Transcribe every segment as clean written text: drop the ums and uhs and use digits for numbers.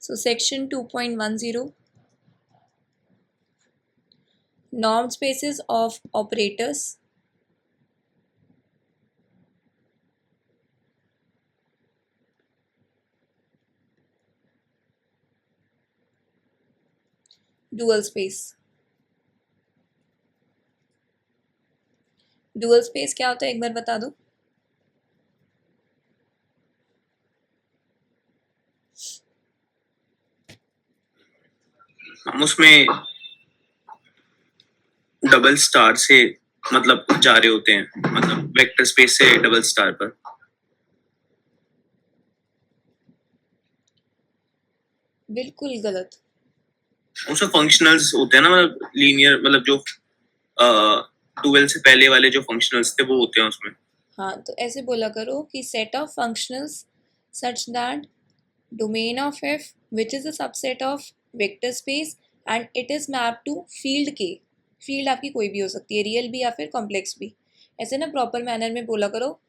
So section 2.10, normed spaces of operators. Dual space. Dual space क्या होता है एक बार बता दो। हम उसमें डबल स्टार से मतलब जा रहे होते हैं, मतलब वेक्टर स्पेस से डबल स्टार पर। बिल्कुल गलत। उसमें फंक्शनल्स होते हैं ना, मतलब लीनियर, मतलब जो डुअल से पहले वाले जो फंक्शनल्स थे वो होते हैं उसमें। हाँ, तो ऐसे बोला करो कि set of functionals such that domain of F which is a subset of vector space and it is map to field K. Field आपकी कोई भी हो सकती है, रियल भी या फिर कॉम्प्लेक्स भी। ऐसे ना प्रॉपर मैनर में बोला करो,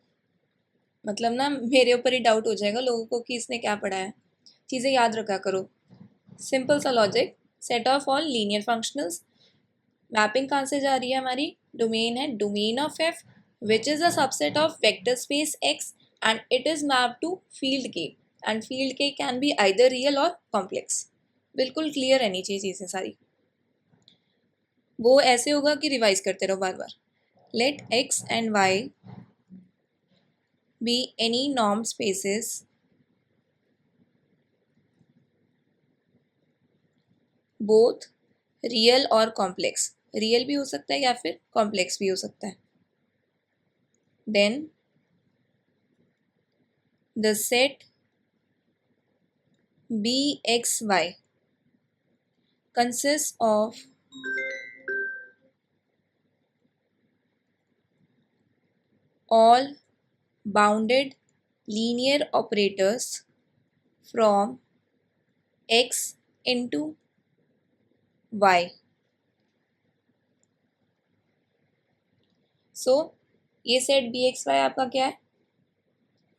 मतलब ना मेरे ऊपर ही डाउट हो जाएगा लोगों को कि इसने क्या पढ़ा है। चीज़ें याद रखा करो। सिंपल सा logic, set of all linear functionals. Mapping कहाँ से जा रही है हमारी, डोमेन है domain of F which is a subset of vector space X and it is map to field K and field K can be either real और complex. बिल्कुल clear रहनी चाहिए चीज़ें सारी। वो ऐसे होगा कि रिवाइज करते रहो बार बार। Let x and y be any norm spaces both real और कॉम्प्लेक्स। रियल भी हो सकता है या फिर कॉम्प्लेक्स भी हो सकता है। Then the set bxy consists of all bounded linear operators from x into y. So ये सेट bxy आपका क्या है,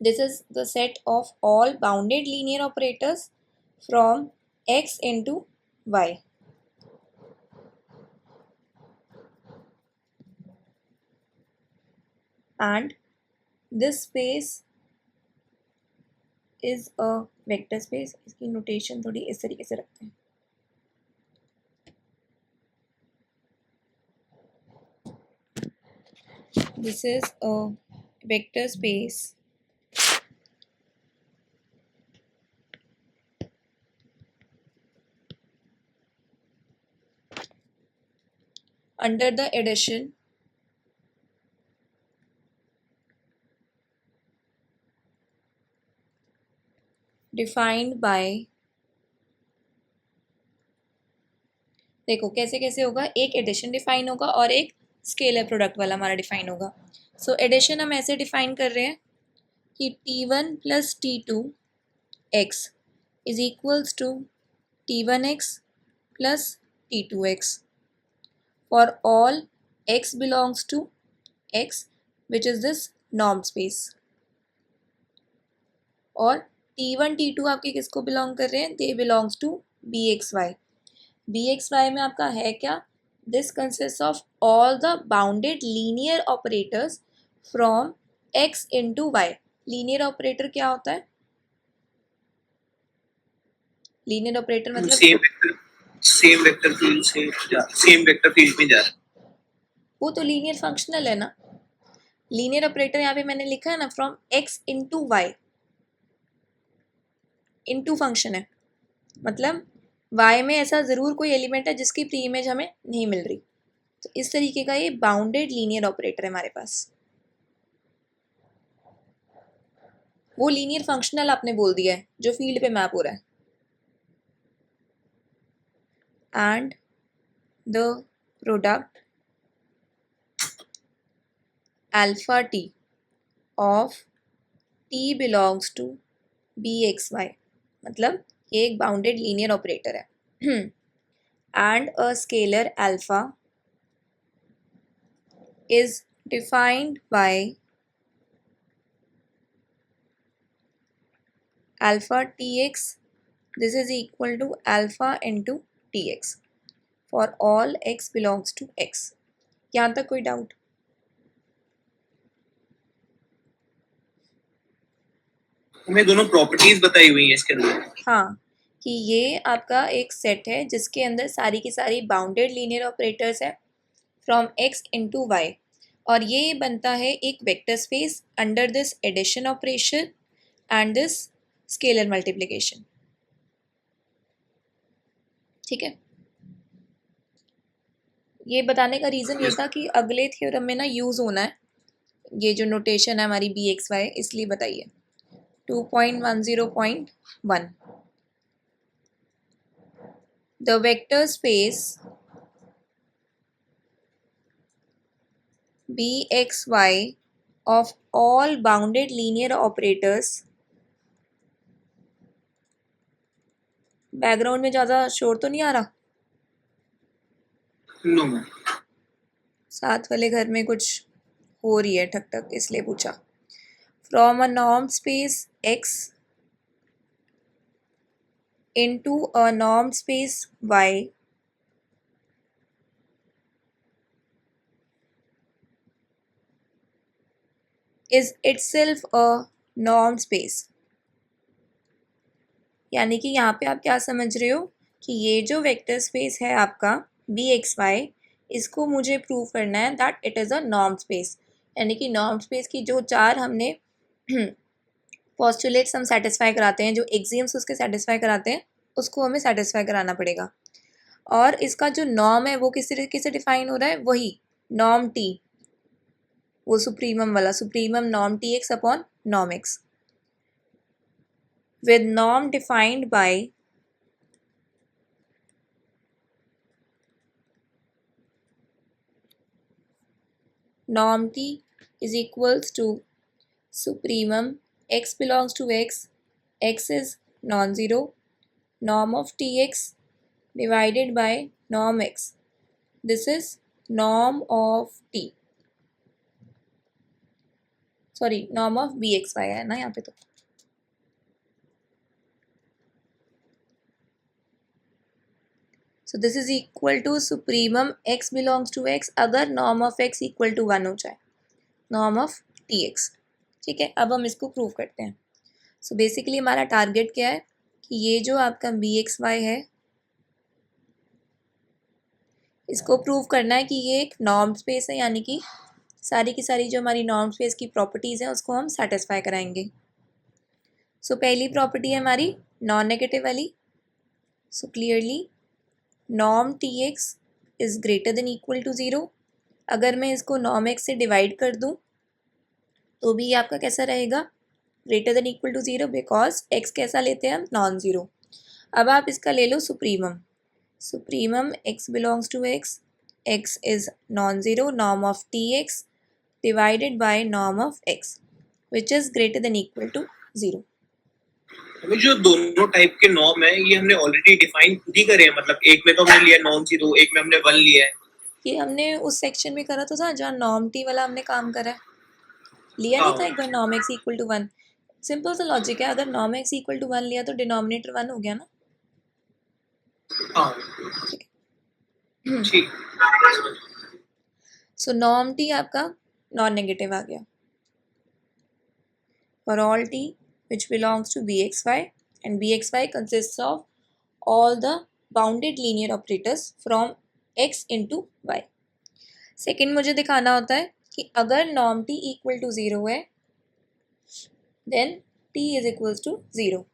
this is the set of all bounded linear operators from x into y. And this space is a vector space. इसकी notation थोड़ी इस तरीके से रखते हैं। This is a vector space under the addition defined by, देखो कैसे कैसे होगा, एक एडिशन डिफाइन होगा और एक स्केलर प्रोडक्ट वाला हमारा डिफाइन होगा। सो एडिशन हम ऐसे डिफाइन कर रहे हैं कि t1 plus t2 x is equals to t1x plus t2x for all x belongs to x which is this norm space. और t1 t2 आपके किसको बिलोंग कर रहे हैं, they belongs to bxy। bxy में आपका है क्या, this consist of all the bounded linear operators from x into Y. Linear operator क्या होता है, लीनियर ऑपरेटर मतलब सेम वेक्टर फील्ड से सेम वेक्टर फील्ड में जा रहा है। वो तो लीनियर फंक्शनल है ना। लीनियर ऑपरेटर यहाँ पे मैंने लिखा है ना, from x into Y, into function है, मतलब y में ऐसा ज़रूर कोई एलिमेंट है जिसकी प्री इमेज हमें नहीं मिल रही। तो इस तरीके का ये बाउंडेड लीनियर ऑपरेटर है हमारे पास। वो लीनियर फंक्शनल आपने बोल दिया है जो फील्ड पे मैप हो रहा है। And the product alpha T of T belongs to B X Y, मतलब ये एक बाउंडेड लीनियर ऑपरेटर है। And a scalar alpha is defined by alpha tx this is equal to alpha into T X for all x belongs to X. यहाँ तक कोई doubt? हमें दोनों properties बताई हुई हैं इसके अंदर। हाँ, कि ये आपका एक सेट है जिसके अंदर सारी की सारी बाउंडेड लीनियर ऑपरेटर्स है फ्रॉम एक्स इंटू वाई, और ये बनता है एक vector space under this addition operation and this scalar multiplication. ठीक है, ये बताने का रीज़न ये था कि अगले थ्योरम में ना यूज़ होना है ये जो नोटेशन है हमारी बी एक्स वाई, इसलिए बताइए। 2.10.1 the vector space bxy of all bounded linear operators, background में ज़्यादा शोर तो नहीं आ रहा? No ma'am. साथ वाले घर में कुछ हो रही है ठक ठक, इसलिए पूछा। From a norm space x into a norm space y is itself a norm space। यानी कि यहाँ पे आप क्या समझ रहे हो कि ये जो वेक्टर स्पेस है आपका बी एक्स वाई, इसको मुझे प्रूव करना है that it is a norm space. यानी कि नॉर्म स्पेस की जो चार हमने पोस्टुलेट्स हम सेटिस्फाई कराते हैं, जो एक्सियम्स उसके सेटिस्फाई कराते हैं, उसको हमें सेटिस्फाई कराना पड़ेगा। और इसका जो नॉर्म है वो किस तरीके से डिफाइन हो रहा है, वही नॉर्म टी, वो सुप्रीमम वाला, supremum norm T x upon norm x, with norm defined by norm t is equals to supremum x belongs to x is non-zero, norm of tx divided by norm x, this is norm of t, sorry norm of bxy है ना यहाँ पे। तो so this is equal to supremum x belongs to x अगर norm of x equal to 1 हो जाए, norm of tx। ठीक है, अब हम इसको प्रूव करते हैं। सो बेसिकली हमारा टारगेट क्या है कि ये जो आपका बी एक्स वाई है, इसको प्रूव करना है कि ये एक नॉर्म स्पेस है, यानी कि सारी की सारी जो हमारी नॉर्म स्पेस की प्रॉपर्टीज़ हैं उसको हम सेटिस्फाई कराएंगे। सो पहली प्रॉपर्टी है हमारी नॉन नेगेटिव वाली। So clearly norm T X is greater than equal to zero. अगर मैं इसको नॉर्म एक्स से डिवाइड कर दूँ तो भी ये आपका कैसा रहेगा, greater than equal to zero, because X कैसा लेते हैं हम, नॉन ज़ीरो। अब आप इसका ले लो supremum, supremum x belongs to x is non-zero, norm of tx divided by norm of x which is greater than equal to 0। हमें जो दोनों टाइप के नॉर्म है ये हमने ऑलरेडी डिफाइन खुद ही करे हैं, मतलब एक में तो हमने लिया नॉन जीरो, एक में हमने वन लिया है। ये हमने उस सेक्शन में करा तो था जहाँ नॉर्म टी वाला हमने काम करा है, लिया नहीं था एक बार norm x equal to one. Simple सा लॉजिक है, अगर norm x equal to one लिया तो डिनोमिनेटर वन हो गया ना। हाँ ठीक। सो नॉर्म टी आपका नॉन नेगेटिव आ गया for all t which belongs to bxy, and bxy consists of all the bounded linear operators from x into y। Second मुझे दिखाना होता है कि अगर norm t equal to zero है then t is equals to zero.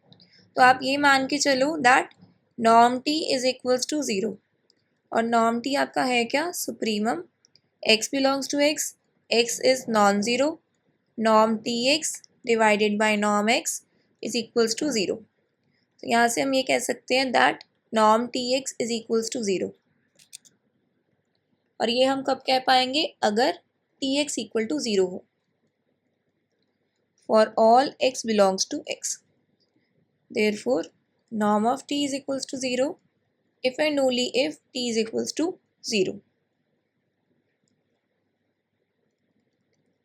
तो आप ये मान के चलो that norm t is equals to zero, और नॉर्म टी आपका है क्या, supremum x belongs to x is non zero, norm T x divided by norm x is equals to zero. तो यहाँ से हम ये कह सकते हैं that norm T x is equals to zero. और ये हम कब कह पाएंगे, अगर t x equal to zero हो, for all x belongs to x। Therefore norm of t is equals to 0 if and only if t is equals to 0।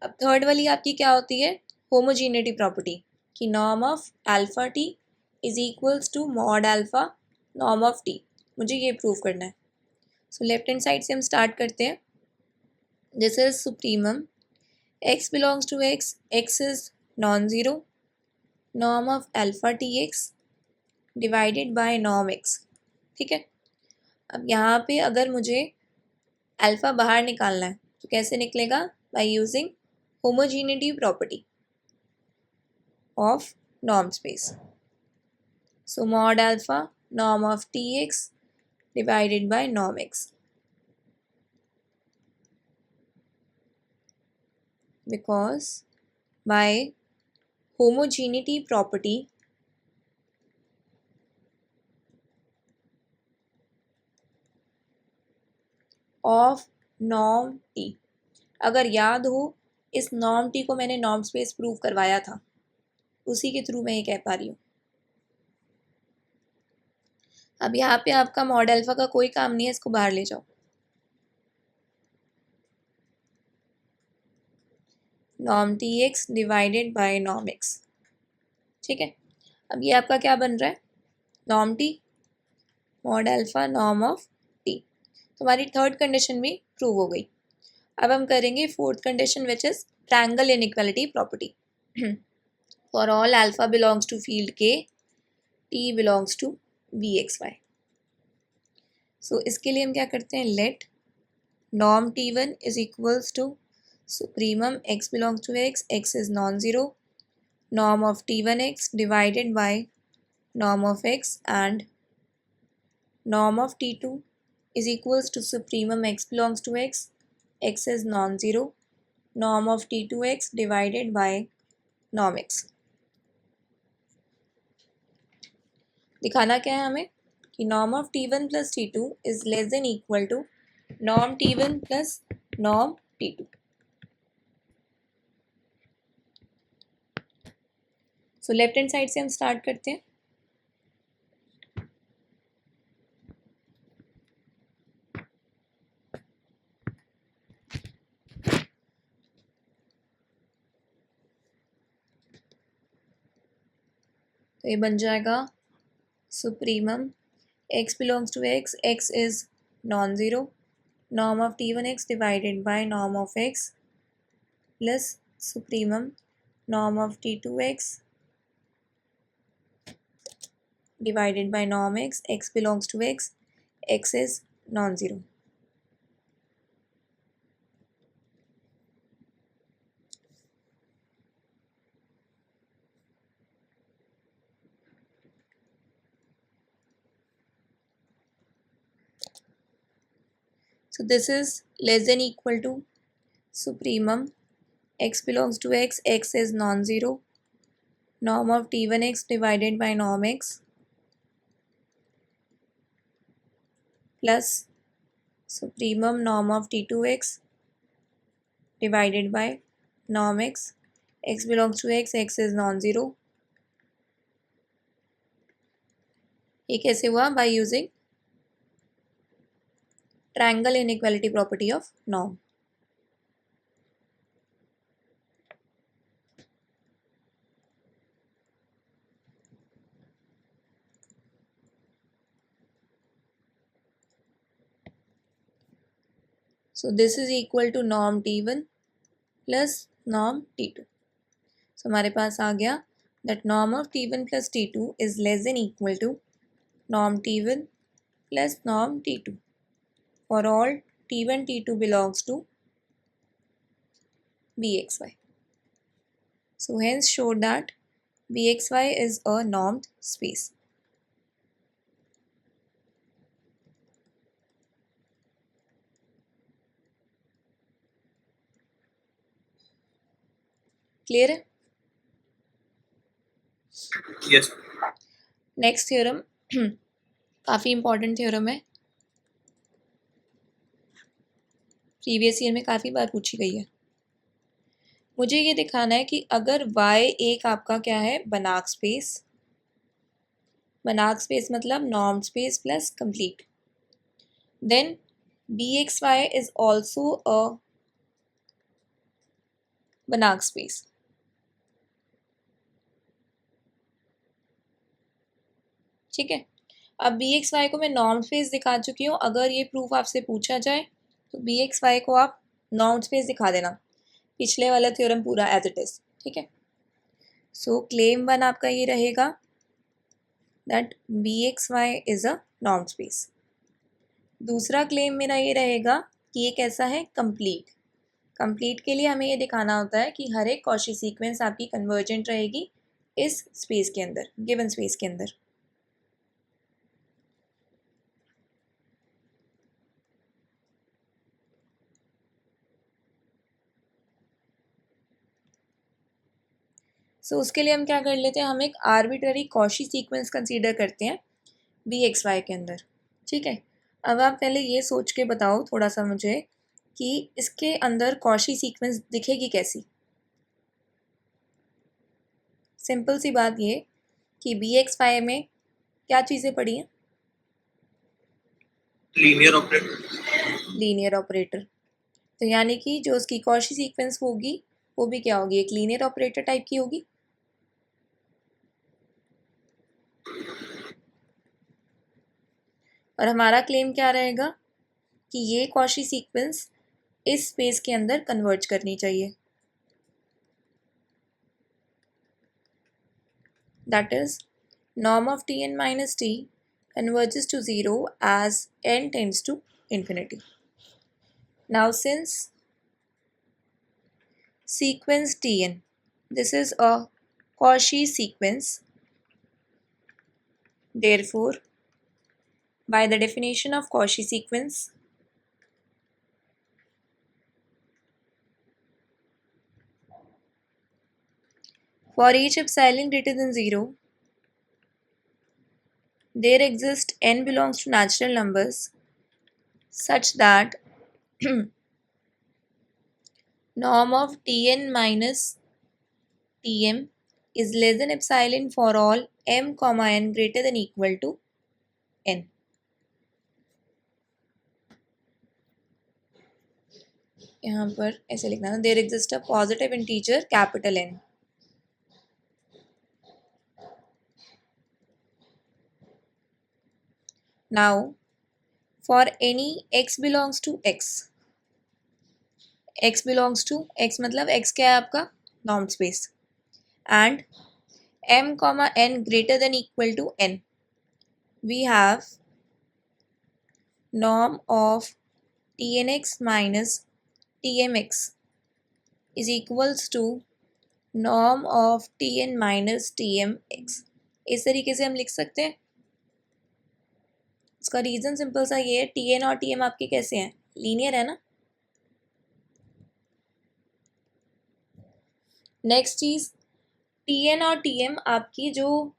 अब third वाली आपकी क्या होती है, होमोजीनिटी प्रॉपर्टी, कि norm of alpha T is equals to mod alpha norm of T. मुझे ये prove करना है। सो लेफ्ट हैंड साइड से हम स्टार्ट करते हैं। This is supremum, x belongs to x is non zero, norm of alpha T x divided by norm x। ठीक है, अब यहाँ पे अगर मुझे अल्फ़ा बाहर निकालना है तो कैसे निकलेगा? By using homogeneity property of norm space. So mod alpha norm of T x divided by norm x, because by homogeneity property of norm t, अगर याद हो इस नॉर्म टी को मैंने नॉर्म स्पेस प्रूव करवाया था, उसी के थ्रू मैं ये कह पा रही हूँ। अब यहाँ पे आपका मॉड अल्फा का कोई काम नहीं है, इसको बाहर ले जाओ। Norm T x divided by norm x. ठीक है, अब ये आपका क्या बन रहा है? Norm T mod alpha norm of T. तो हमारी थर्ड कंडीशन भी प्रूव हो गई। अब हम करेंगे fourth condition which is triangle inequality property. For all alpha belongs to field K, t belongs to v x y. So इसके लिए हम क्या करते हैं? Let norm t one is equals to supremum x belongs to x is non zero, norm of t one x divided by norm of x and norm of t2 is equals to supremum x belongs to x is non-zero, norm of t2x divided by norm x। दिखाना क्या है हमें कि norm of t1 plus t2 is less than equal to norm t1 plus norm t2। So left hand side से हम start करते हैं। तो ये बन जाएगा supremum x belongs to x is non zero, norm of t1x divided by norm of x plus supremum norm of t2x divided by norm x belongs to x is non-zero। So this is less than equal to supremum x belongs to x is non-zero, norm of t1x divided by norm x plus supremum norm of t2x divided by norm x belongs to x is non-zero। ये कैसे हुआ? by using triangle inequality property of norm। So this is equal to norm t1 plus norm t2। So हमारे पास आ गया that norm of t1 plus t2 is less than equal to norm t1 plus norm t2 for all t1 t2 belongs to bxy। So hence showed that bxy is a normed space। Clear है? Yes. Next theorem काफ़ी important theorem है, previous year में काफ़ी बार पूछी गई है। मुझे ये दिखाना है कि अगर y एक आपका क्या है? बनाक स्पेस। बनाक स्पेस मतलब norm space plus complete, then bxy is also a Banach space. ठीक है। अब बी एक्स वाई को मैं नॉर्म स्पेस दिखा चुकी हूँ। अगर ये प्रूफ आपसे पूछा जाए तो बी एक्स वाई को आप नॉर्म स्पेस दिखा देना, पिछले वाला थ्योरम पूरा एज इट इज। ठीक है। सो क्लेम 1 आपका ये रहेगा that B X Y is a norm space. दूसरा क्लेम मेरा ये रहेगा कि ये कैसा है, कंप्लीट। कंप्लीट के लिए हमें ये दिखाना होता है कि हर एक कॉची सीक्वेंस आपकी कन्वर्जेंट रहेगी इस स्पेस के अंदर, गिवन स्पेस के अंदर। सो उसके लिए हम क्या कर लेते हैं, हम एक आर्बिट्ररी कॉची सीक्वेंस कंसीडर करते हैं बी एक्स वाई के अंदर। ठीक है। अब आप पहले ये सोच के बताओ थोड़ा सा मुझे कि इसके अंदर कॉची सीक्वेंस दिखेगी कैसी। सिंपल सी बात ये कि बी एक्स वाई में क्या चीज़ें पड़ी हैं, लीनियर ऑपरेटर। Linear operator. तो यानी कि जो उसकी कॉची सीक्वेंस होगी वो भी क्या होगी, एक लीनियर ऑपरेटर टाइप की होगी। और हमारा क्लेम क्या रहेगा कि ये कॉची सीक्वेंस इस स्पेस के अंदर कन्वर्ज करनी चाहिए। That is norm of Tn minus T converges to 0 as n tends to infinity. Now since sequence Tn, this is a Cauchy sequence, therefore by the definition of Cauchy sequence, for each epsilon greater than 0, there exist n belongs to natural numbers such that norm of Tn minus Tm is less than epsilon for all m comma n greater than equal to n. यहाँ पर ऐसे लिखना है, there exist a positive integer capital N. Now for any x belongs to x, x belongs to x मतलब x क्या है आपका, norm space, and m comma n greater than equal to n, we have norm of tnx minus tmx is equals to norm of tn minus tmx. इस तरीके से हम लिख सकते हैं। इसका रीज़न सिंपल सा ये है, tn और tm आपके कैसे हैं, लीनियर है ना। नेक्स्ट चीज़, tn और tm आपकी जो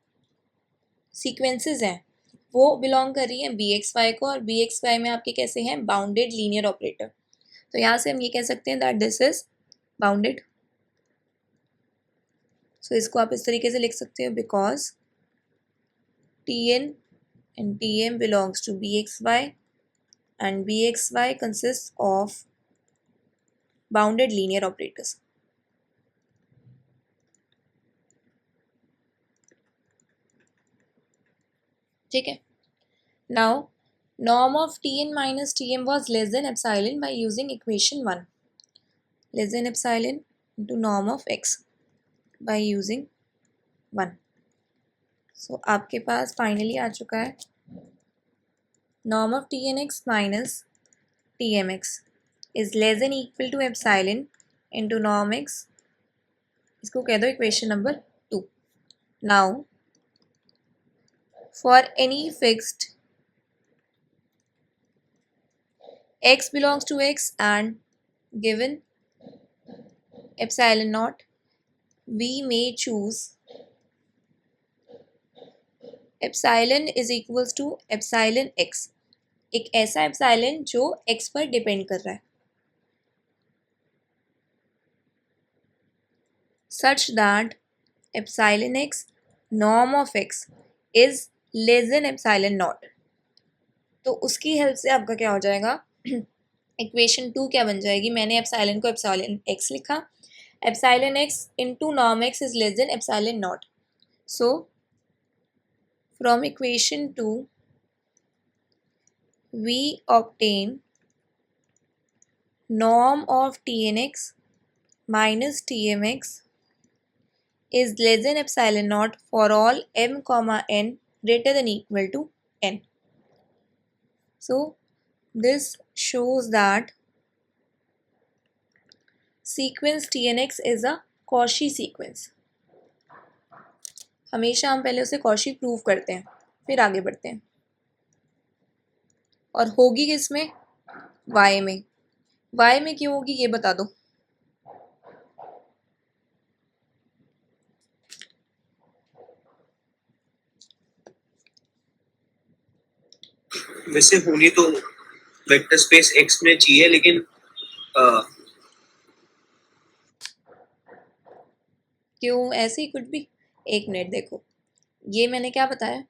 सीक्वेंसेस हैं वो बिलोंग कर रही हैं बी एक्स वाई को, और बी एक्स वाई में आपके कैसे हैं, बाउंडेड लीनियर ऑपरेटर। तो यहाँ से हम ये कह सकते हैं दैट दिस इज बाउंडेड। सो इसको आप इस तरीके से लिख सकते हो, because tn and tm belongs to bxy and bxy consists of bounded linear operators. ठीक है। Now norm of Tn minus Tm was less than epsilon by using equation 1, less than epsilon into norm of x by using 1. So आपके पास finally आ चुका है norm of Tnx minus Tmx is less than equal to epsilon into norm x, इसको कह दो equation number 2. Now for any fixed x belongs to x and given epsilon naught, we may choose epsilon is equals to epsilon x, एक ऐसा epsilon जो x पर depend कर रहा है, such that epsilon x norm of x is less than epsilon naught. तो उसकी help से आपका क्या हो जाएगा, इक्वेशन 2 क्या बन जाएगी, मैंने एप्साइलन को एप्साइलन x लिखा, epsilon x into norm x is less than epsilon not. So From equation 2 we obtain norm of Tnx minus Tmx is less than epsilon naught for all m comma n greater than equal to n. So this shows that sequence Tnx is a Cauchy sequence. हमेशा हम पहले उसे Cauchy prove करते हैं फिर आगे बढ़ते हैं. और होगी किस में? y में. y में क्यों होगी ये बता दो. वैसे होनी तो वेक्टर स्पेस x में चाहिए, लेकिन क्यों ऐसे ही कुछ भी. एक मिनट देखो, ये मैंने क्या बताया,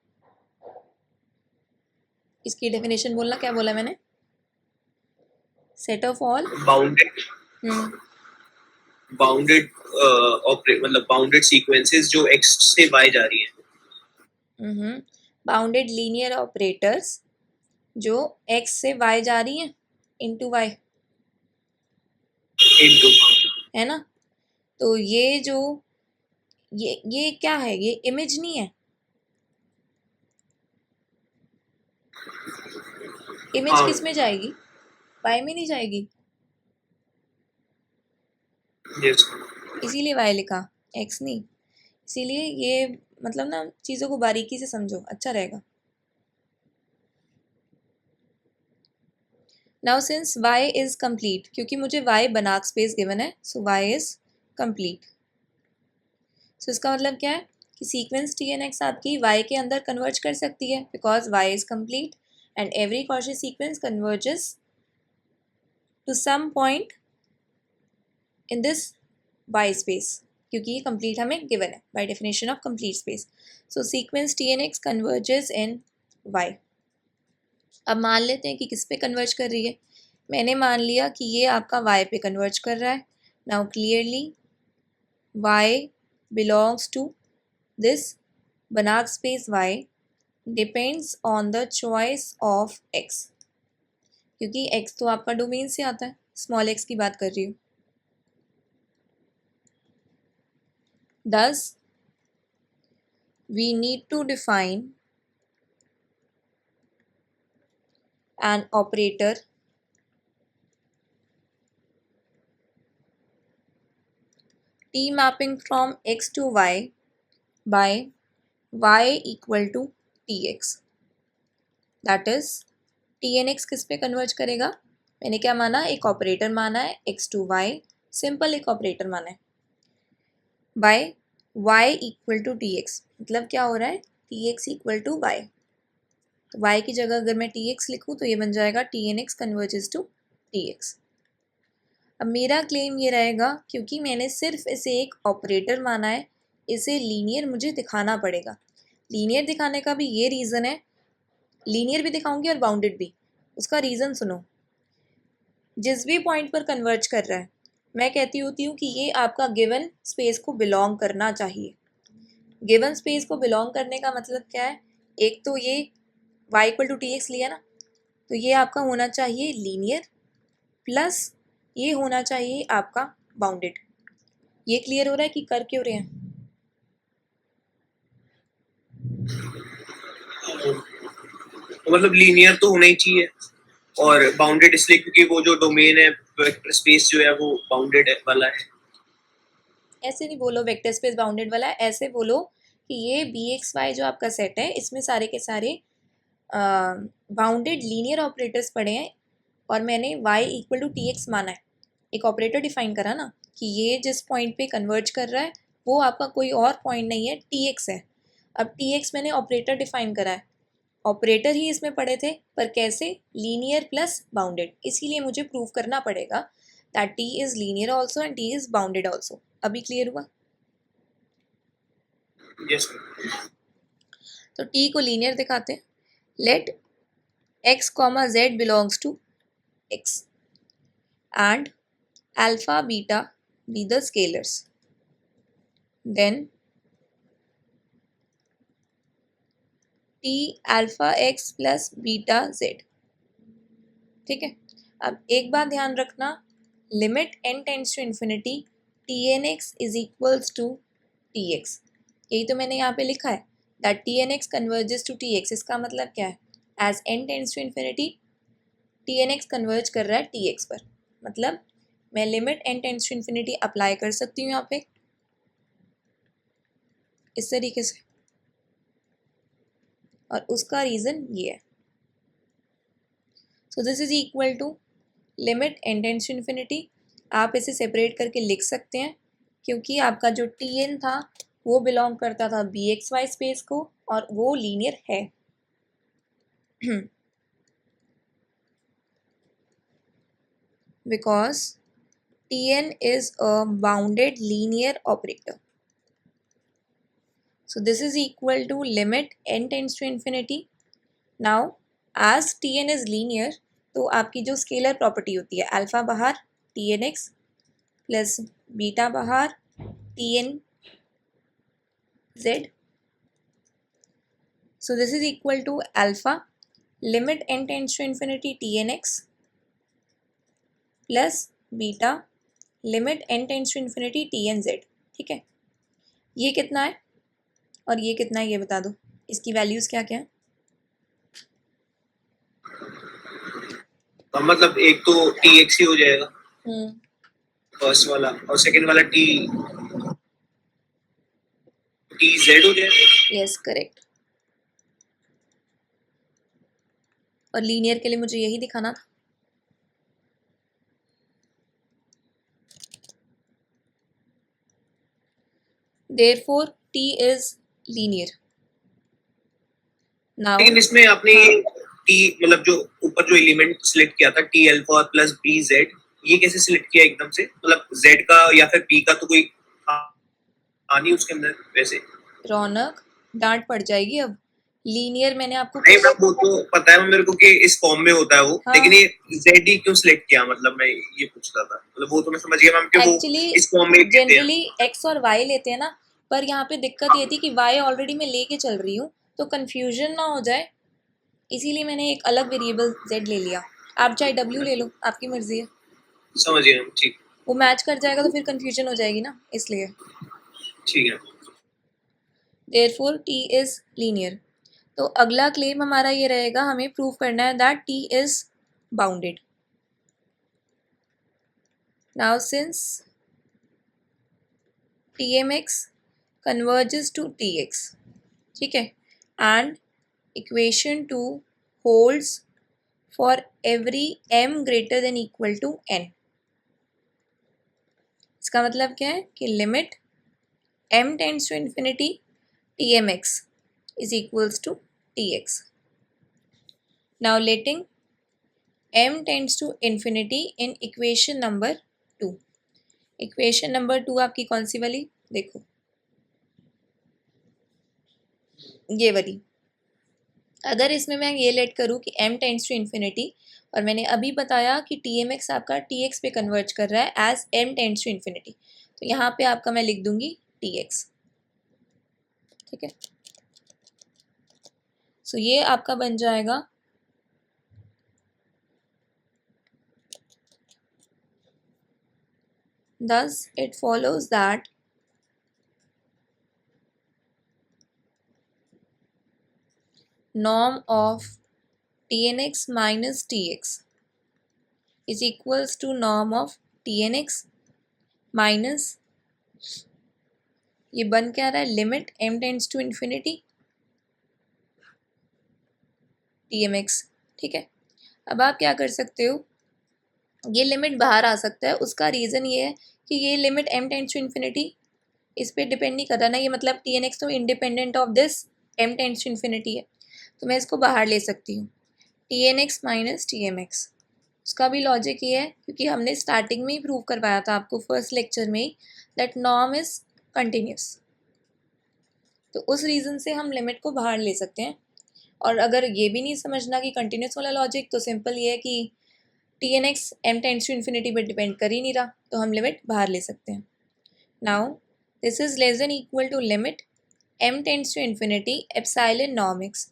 इसकी डेफिनेशन बोलना. क्या बोला मैंने? सेट ऑफ ऑल बाउंडेड मतलब बाउंडेड सीक्वेंसेस जो x से y जा रही हैं. बाउंडेड लीनियर ऑपरेटर्स जो x से y जा रही हैं इनटू y, है ना. तो ये जो ये क्या है? ये इमेज नहीं है. इमेज हाँ. किस में जाएगी? y में नहीं जाएगी. yes. इसीलिए y लिखा, x नहीं. इसीलिए ये मतलब ना चीज़ों को बारीकी से समझो, अच्छा रहेगा. Now since y is complete, क्योंकि मुझे y बनाक स्पेस गिवन है, सो y इज कंप्लीट. सो इसका मतलब क्या है कि सीक्वेंस Tnx आपकी y के अंदर कन्वर्ज कर सकती है because y is complete and every Cauchy sequence converges to some point in this y space, क्योंकि ये कंप्लीट हमें गिवन है by definition of complete space. So sequence Tnx converges in y. अब मान लेते हैं कि किस पे कन्वर्ज कर रही है. मैंने मान लिया कि ये आपका y पे कन्वर्ज कर रहा है. Now clearly y belongs to this Banach space y depends on the choice of x, क्योंकि x तो आपका डोमेन से आता है, स्मॉल x की बात कर रही हूँ. Thus we need to define an operator T mapping from x to y by y equal to tx. That is Tnx किस पे कन्वर्ज करेगा? मैंने क्या माना? एक ऑपरेटर माना है x to y, सिंपल एक ऑपरेटर माना है, by y equal to tx. मतलब क्या हो रहा है? tx equal to y. तो y की जगह अगर मैं tx लिखूँ तो ये बन जाएगा Tnx कन्वर्जेस टू tx. अब मेरा क्लेम ये रहेगा, क्योंकि मैंने सिर्फ इसे एक ऑपरेटर माना है, इसे लीनियर मुझे दिखाना पड़ेगा. लीनियर दिखाने का भी ये रीज़न है, लीनियर भी दिखाऊंगी और बाउंडेड भी. उसका रीज़न सुनो. जिस भी पॉइंट पर कन्वर्ज कर रहा है, मैं कहती होती हूँ कि ये आपका गिवन स्पेस को बिलोंग करना चाहिए. गिवन स्पेस को बिलोंग करने का मतलब क्या है? एक तो ये y इक्वल टू tx लिया ना, तो ये आपका होना चाहिए लीनियर, प्लस ये होना चाहिए आपका बाउंडेड. ये क्लियर हो रहा है कि कर क्यों रहे हैं? मतलब लीनियर तो होना ही चाहिए, और बाउंडेड इसलिए क्योंकि वो जो डोमेन है, वेक्टर स्पेस जो है वो बाउंडेड वाला है. ऐसे नहीं बोलो वेक्टर स्पेस बाउंडेड वाला है, ऐसे बोलो कि ये bxy जो आपका सेट है, इसमें सारे के सारे बाउंडेड लीनियर ऑपरेटर्स पड़े हैं, और मैंने y इक्वल टू tx माना है. एक ऑपरेटर डिफाइन करा ना कि ये जिस पॉइंट पे कन्वर्ज कर रहा है वो आपका कोई और पॉइंट नहीं है, tx है. अब tx मैंने ऑपरेटर डिफाइन करा है, ऑपरेटर ही इसमें पड़े थे, पर कैसे? Linear plus bounded. इसीलिए मुझे प्रूव करना पड़ेगा that t is linear also and t is bounded also. अभी क्लियर हुआ? yes. तो t को लीनियर दिखाते हैं. Let x comma z belongs to x and alpha beta be the scalars. Then T alpha x plus beta Z. ठीक है, अब एक बात ध्यान रखना, limit N tends to infinity T N X is equals to T X. यही तो मैंने यहाँ पे लिखा है that T N X converges to T X. इसका मतलब क्या है, as N tends to infinity T N X converge कर रहा है टी एक्स पर। मतलब मैं limit N tends to infinity apply कर सकती हूँ यहाँ पे इस तरीके से, और उसका रीज़न ये है। So this is equal to limit N tends to infinity. आप इसे सेपरेट करके लिख सकते हैं क्योंकि आपका जो टी एन था वो बिलोंग करता था बी एक्स वाई स्पेस को और वो लीनियर है। Because T N is a bounded linear operator. So this is equal to limit n tends to infinity. Now as Tn is linear, तो आपकी जो स्केलर प्रॉपर्टी होती है अल्फा बाहर Tn x प्लस बीटा बाहर Tn z. So this is equal to alpha limit n tends to infinity Tn x plus beta limit n tends to infinity Tn z। ठीक है, ये कितना है और ये कितना है ये बता दो, इसकी वैल्यूज क्या क्या है। मतलब एक तो टी एक्स ही हो जाएगा फर्स्ट वाला, और सेकंड वाला टी जेड हो जाएगा। यस करेक्ट, और लीनियर के लिए मुझे यही दिखाना था। Therefore T is linear. Now लेकिन इसमें आपने टी मतलब जो ऊपर जो एलिमेंट सिलेक्ट किया था T alpha plus B Z, ये कैसे सिलेक्ट किया एकदम से? मतलब जेड का या फिर बी का तो कोई नहीं उसके अंदर वैसे। रौनक डांट पड़ जाएगी अब, लीनियर मैंने आपको नहीं मैम वो तो पता है मेरे को कि इस फॉर्म में होता है वो, हाँ। लेकिन ये जेड ही क्यों सिलेक्ट किया, मतलब मैं ये पूछ रहा था। मतलब वो तो मैं समझ गया मैम कि वो इस फॉर्म में जनरली एक्स और वाई लेते हैं ना, पर यहाँ पे दिक्कत ये थी कि वाई ऑलरेडी मैं लेके चल रही हूँ तो कंफ्यूजन ना हो जाए, इसीलिए मैंने एक अलग वेरिएबल जेड ले लिया। आप चाहे डब्ल्यू ले लो, आपकी मर्जी है। समझ गया ठीक, वो मैच कर जाएगा तो फिर कंफ्यूजन हो जाएगी ना, इसलिए। ठीक है। Therefore T is linear. तो अगला क्लेम हमारा ये रहेगा, हमें प्रूव करना है that T is bounded. Now since TMX converges to TX, ठीक है, and equation 2 holds for every m greater than equal to n. इसका मतलब क्या है कि limit m tends to infinity TMX is equals to TX. Now letting m tends to infinity in equation number 2. Equation number 2 आपकी कौन सी वाली, देखो ये वाली। अगर इसमें मैं ये लेट करूँ कि m टेंड्स टू इन्फिनिटी, और मैंने अभी बताया कि TMX आपका TX पे कन्वर्ज कर रहा है as m tends to infinity, तो यहाँ पे आपका मैं लिख दूंगी TX। ठीक है, सो ये आपका बन जाएगा thus it follows that norm of TNX minus TX is equals to norm of TNX minus, ये बन क्या रहा है, limit m tends to infinity TMX। ठीक है, अब आप क्या कर सकते हो, ये लिमिट बाहर आ सकता है, उसका रीज़न ये है कि ये limit m tends to infinity इस पर डिपेंड नहीं कर रहा ना, ये मतलब TNX तो independent of this m tends to infinity है, तो मैं इसको बाहर ले सकती हूँ TNX माइनस TMX। उसका भी लॉजिक ये है क्योंकि हमने स्टार्टिंग में ही प्रूव करवाया था आपको फर्स्ट लेक्चर में ही दैट नॉर्म इज कंटिन्यूस, तो उस रीज़न से हम लिमिट को बाहर ले सकते हैं। और अगर ये भी नहीं समझना कि कंटिन्यूस वाला लॉजिक, तो सिंपल ये है कि TNX m tends to infinity पर डिपेंड कर ही नहीं रहा, तो हम लिमिट बाहर ले सकते हैं। Now this is less than equal to limit m tends to infinity epsilon norm x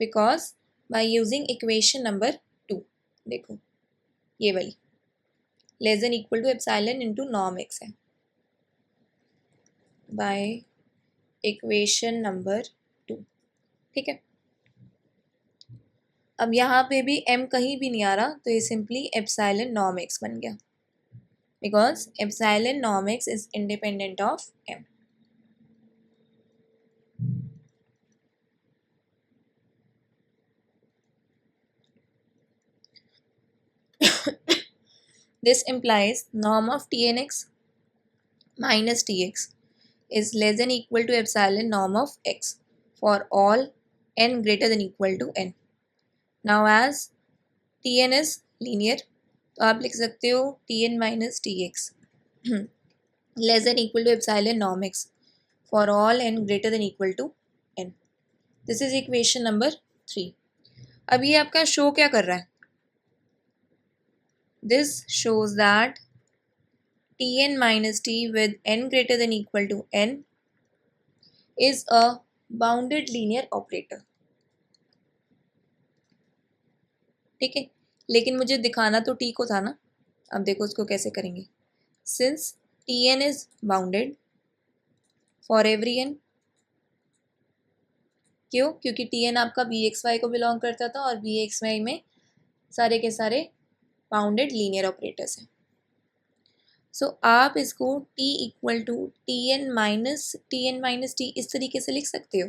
because by using equation number 2, देखो ये वाली less than equal to epsilon into norm X है, बाय इक्वेशन नंबर 2। ठीक है, अब यहाँ पे भी m कहीं भी नहीं आ रहा, तो ये सिंपली एप्सिलॉन नॉर्म एक्स बन गया, because epsilon norm x is independent of m। This implies norm of tnx minus tx is less than equal to epsilon norm of x for all n greater than equal to n. Now as tn is linear, तो आप लिख सकते हो tn minus tx less than equal to epsilon norm x for all n greater than equal to n. This is equation number 3. अब ये आपका show क्या कर रहा है? This shows that tn minus t with n greater than equal to n is a bounded linear operator. ठीक है, लेकिन मुझे दिखाना तो t को था ना, अब देखो उसको कैसे करेंगे। Since tn is bounded for every n, क्यों? क्योंकि tn आपका bxy को बिलोंग करता था और bxy में सारे के सारे बाउंडेड लीनियर ऑपरेटर्स हैं। सो आप इसको t equal to tn minus t इस तरीके से लिख सकते हो।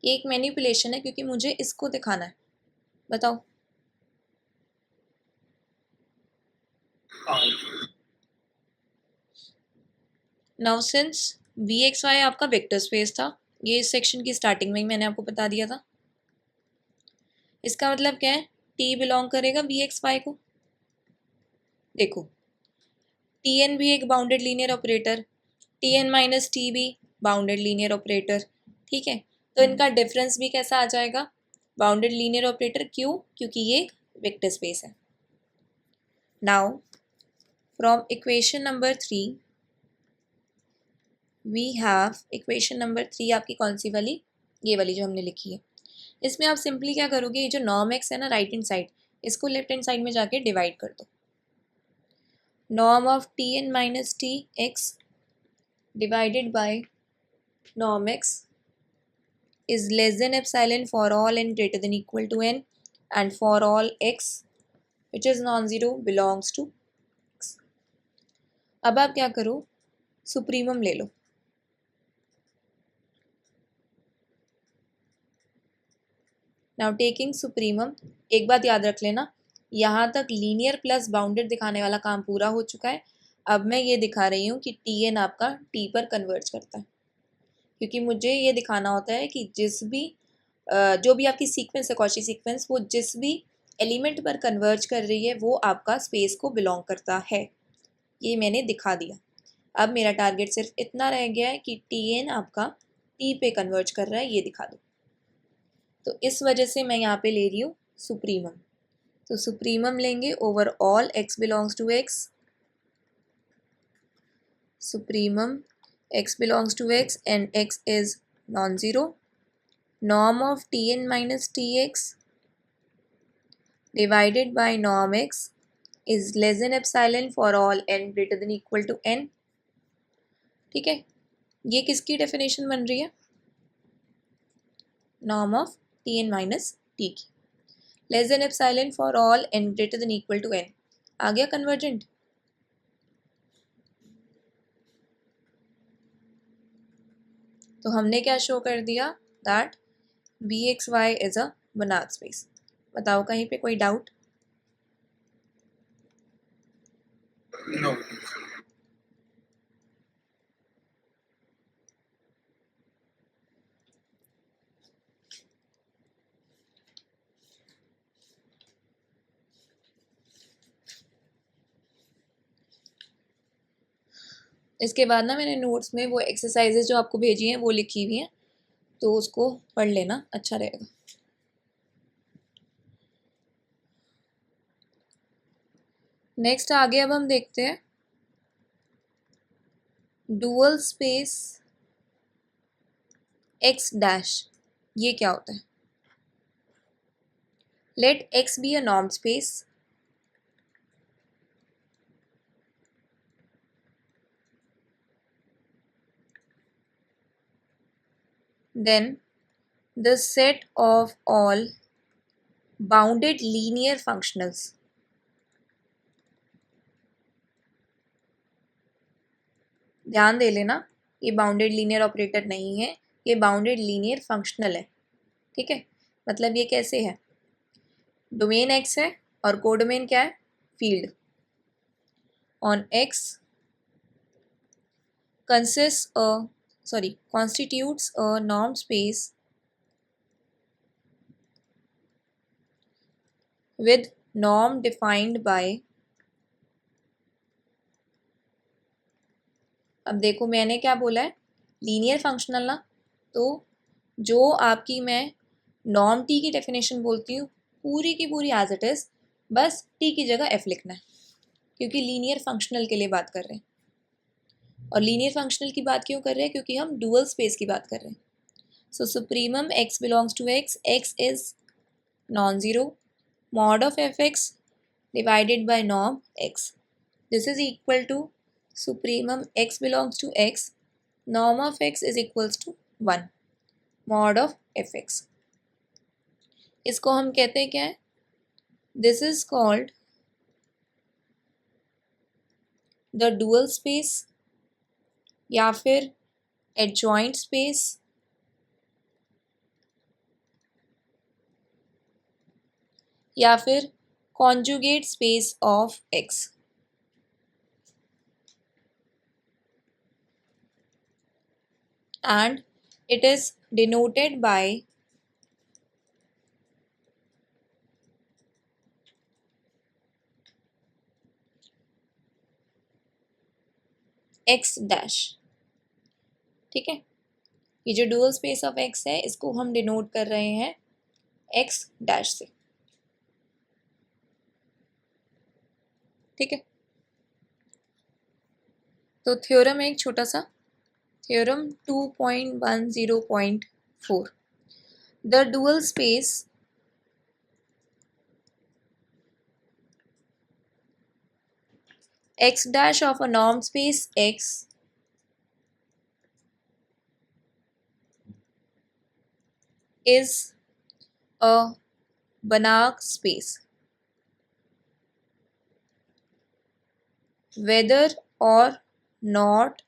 ये एक मैनिपुलेशन है क्योंकि मुझे इसको दिखाना है। बताओ। नाउ सिंस bxy आपका वेक्टर स्पेस था, ये इस सेक्शन की स्टार्टिंग में ही मैंने आपको बता दिया था। इसका मतलब क्या है? t बिलोंग करेगा bxy को। देखो tn भी एक bounded linear operator, tn minus t भी बाउंडेड लीनियर ऑपरेटर। ठीक है, तो इनका डिफरेंस भी कैसा आ जाएगा? Bounded linear operator. क्यों? क्योंकि ये एक वेक्टर स्पेस है। Now from equation number 3 we have equation number 3 आपकी कौन सी वाली? ये वाली जो हमने लिखी है। इसमें आप सिंपली क्या करोगे, ये जो नॉर्म एक्स है ना राइट हैंड साइड, इसको लेफ्ट हैंड साइड में जाके डिवाइड कर दो। norm of tn minus tx divided by norm x is less than epsilon for all n greater than equal to n and for all x which is non-zero belongs to x. अब आप क्या करो, supremum ले लो। Now taking supremum, एक बात याद रख लेना, यहाँ तक लीनियर प्लस बाउंडेड दिखाने वाला काम पूरा हो चुका है। अब मैं ये दिखा रही हूँ कि tn आपका t पर कन्वर्ज करता है, क्योंकि मुझे ये दिखाना होता है कि जिस भी जो भी आपकी सीक्वेंस है कॉची सीक्वेंस, वो जिस भी एलिमेंट पर कन्वर्ज कर रही है वो आपका स्पेस को बिलोंग करता है। ये मैंने दिखा दिया। अब मेरा टारगेट सिर्फ इतना रह गया है कि tn आपका t पे कन्वर्ज कर रहा है, ये दिखा दो। तो इस वजह से मैं यहाँ पे ले रही हूँ सुप्रीमम। तो सुप्रीमम लेंगे over all x belongs to x, supremum x belongs to x and x is non-zero. Norm of tn minus tx divided by norm x is less than epsilon for all n greater than equal to n. ठीक है, ये किसकी definition बन रही है? Norm of tn minus t की। Less than epsilon for all n greater than equal to n आ गया कन्वर्जेंट। तो हमने क्या शो कर दिया? That bxy is a Banach space. बताओ कहीं पे कोई डाउट? No. इसके बाद ना मैंने नोट्स में वो एक्सरसाइजेज जो आपको भेजी हैं वो लिखी हुई हैं, तो उसको पढ़ लेना, अच्छा रहेगा। नेक्स्ट आगे अब हम देखते हैं डुअल स्पेस x डैश, ये क्या होता है? Let X be a normed space then the set of all bounded linear functionals ध्यान दे लेना, ये बाउंडेड लीनियर ऑपरेटर नहीं है, ये बाउंडेड लीनियर फंक्शनल है, ठीक है। मतलब ये कैसे है, डोमेन एक्स है और कोडोमेन क्या है, field on x constitutes a normed space with norm defined by, अब देखो मैंने क्या बोला है, लीनियर फंक्शनल ना, तो जो आपकी मैं नॉर्म टी की डेफिनेशन बोलती हूँ पूरी की पूरी एज इट इज़, बस टी की जगह एफ लिखना है, क्योंकि लीनियर फंक्शनल के लिए बात कर रहे हैं। और लीनियर फंक्शनल की बात क्यों कर रहे हैं, क्योंकि हम डुअल स्पेस की बात कर रहे हैं। So supremum x belongs to x, x is non zero, mod of fx divided by norm x, this is equal to supremum x belongs to x, norm of x is equals to 1 mod of fx। इसको हम कहते हैं क्या है, this is called the dual space या फिर adjoint space या फिर conjugate space of x। And it is denoted by x dash, ठीक है। ये जो डुअल स्पेस ऑफ x है इसको हम डिनोट कर रहे हैं x डैश से, ठीक है। तो थ्योरम है एक छोटा सा, theorem 2.10.4, the dual space x dash of a norm space x is a Banach space whether or not